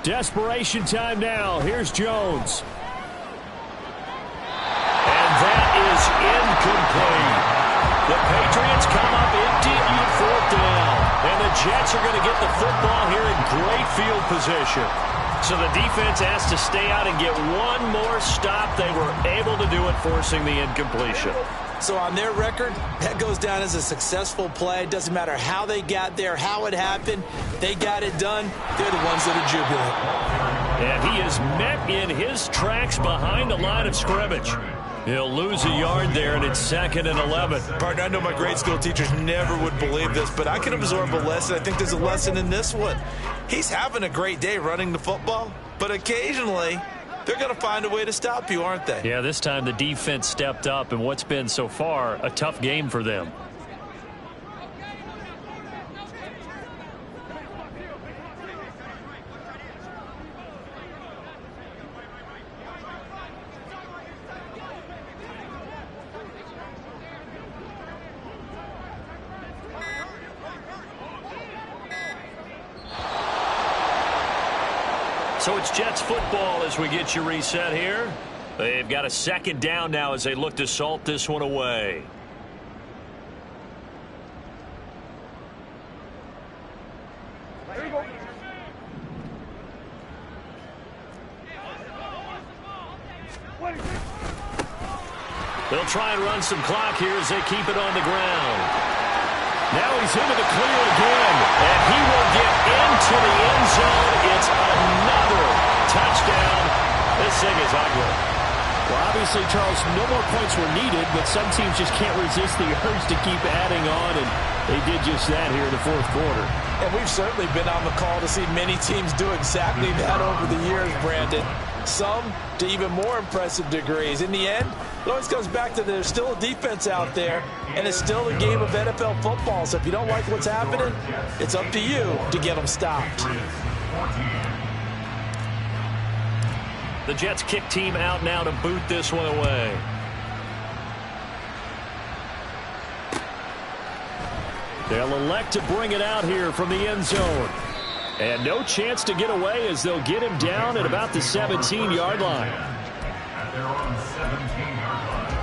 [SPEAKER 1] Desperation time now. Here's Jones. And that is incomplete. The Patriots come up empty on 4th down. And the Jets are going to get the football here in great field position. So the defense has to stay out and get one more stop. They were able to do it, forcing the incompletion.
[SPEAKER 3] So on their record, that goes down as a successful play. Doesn't matter how they got there, how it happened. They got it done. They're the ones that are jubilant.
[SPEAKER 1] And he is met in his tracks behind the line of scrimmage. He'll lose a yard there, and it's 2nd and 11.
[SPEAKER 3] Partner, I know my grade school teachers never would believe this, but I can absorb a lesson. I think there's a lesson in this one. He's having a great day running the football, but occasionally they're going to find a way to stop you, aren't they?
[SPEAKER 1] Yeah, this time the defense stepped up in what's been so far a tough game for them. So it's Jets football as we get you reset here. They've got a 2nd down now as they look to salt this one away. They'll try and run some clock here as they keep it on the ground. Now he's into the clear again, and he will get into the end zone. It's another touchdown. This thing is ugly.
[SPEAKER 2] Well, obviously, Charles, no more points were needed, but some teams just can't resist the urge to keep adding on, and they did just that here in the 4th quarter.
[SPEAKER 5] And we've certainly been on the call to see many teams do exactly that over the years, Brandon. Some to even more impressive degrees. In the end, it always comes back to there's still a defense out there, and it's still a game of NFL football. So if you don't like what's happening, it's up to you to get them stopped.
[SPEAKER 1] The Jets kick team out now to boot this one away. They'll elect to bring it out here from the end zone. And no chance to get away as they'll get him down at about the 17-yard line.
[SPEAKER 4] At their own 17-yard line.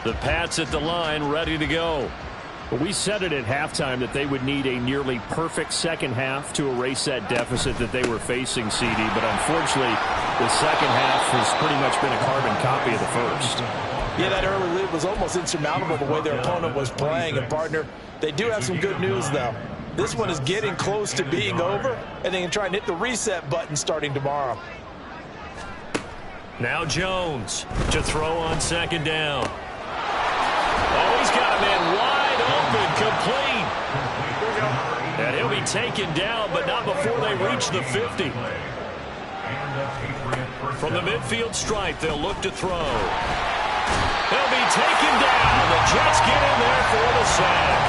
[SPEAKER 1] The Pats at the line, ready to go.
[SPEAKER 2] Well, we said it at halftime that they would need a nearly perfect second half to erase that deficit that they were facing, CD. But unfortunately, the second half has pretty much been a carbon copy of the first.
[SPEAKER 5] Yeah, that early lead was almost insurmountable the way their opponent was playing. And, partner, they do have some good news, though. This one is getting close to being over, and they can try and hit the reset button starting tomorrow.
[SPEAKER 1] Now Jones to throw on 2nd down. Oh, he's got a man wide open, complete. And he'll be taken down, but not before they reach the 50. From the midfield stripe, they'll look to throw. They'll be taken down. The Jets get in there for the sack.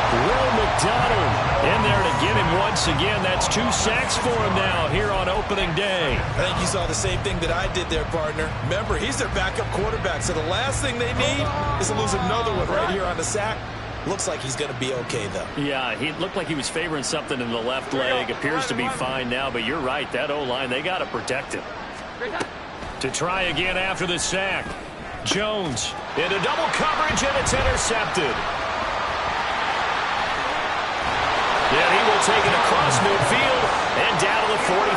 [SPEAKER 1] Will McDonald in there to get him once again. That's 2 sacks for him now here on opening day.
[SPEAKER 3] I think you saw the same thing that I did there, partner. Remember, he's their backup quarterback, so the last thing they need is to lose another one right here on the sack. Looks like he's going to be okay, though.
[SPEAKER 1] Yeah, he looked like he was favoring something in the left leg. Appears to be fine now, but you're right. That O-line, they got to protect him. To try again after the sack. Jones into double coverage, and it's intercepted. Yeah, he will take it across midfield and down to the 45.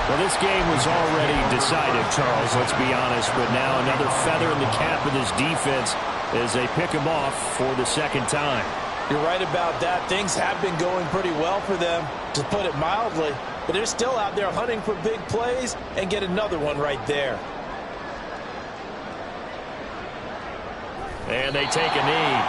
[SPEAKER 2] Well, this game was already decided, Charles, let's be honest. But now another feather in the cap of this defense as they pick him off for the 2nd time.
[SPEAKER 5] You're right about that. Things have been going pretty well for them, to put it mildly. But they're still out there hunting for big plays and get another one right there.
[SPEAKER 1] And they take a knee.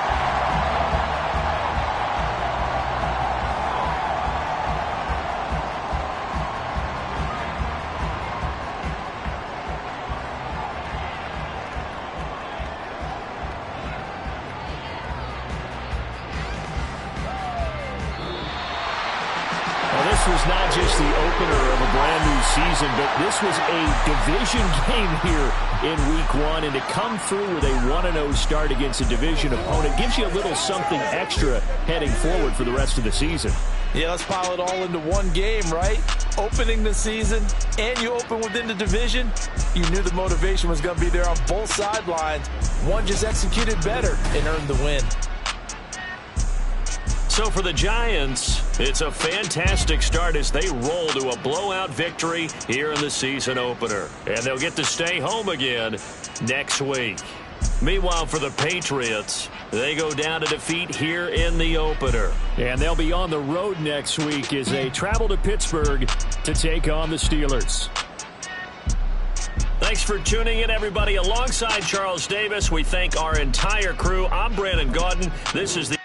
[SPEAKER 2] This was not just the opener of a brand new season, but this was a division game here in week 1. And to come through with a 1-0 start against a division opponent gives you a little something extra heading forward for the rest of the season.
[SPEAKER 5] Yeah, let's pile it all into one game, right? Opening the season, and you open within the division. You knew the motivation was going to be there on both sidelines. One just executed better and earned the win.
[SPEAKER 1] So for the Giants, it's a fantastic start as they roll to a blowout victory here in the season opener. And they'll get to stay home again next week. Meanwhile, for the Patriots, They go down to defeat here in the opener.
[SPEAKER 2] And they'll be on the road next week as they travel to Pittsburgh to take on the Steelers.
[SPEAKER 1] Thanks for tuning in, everybody. Alongside Charles Davis, we thank our entire crew. I'm Brandon Gaudin. This is the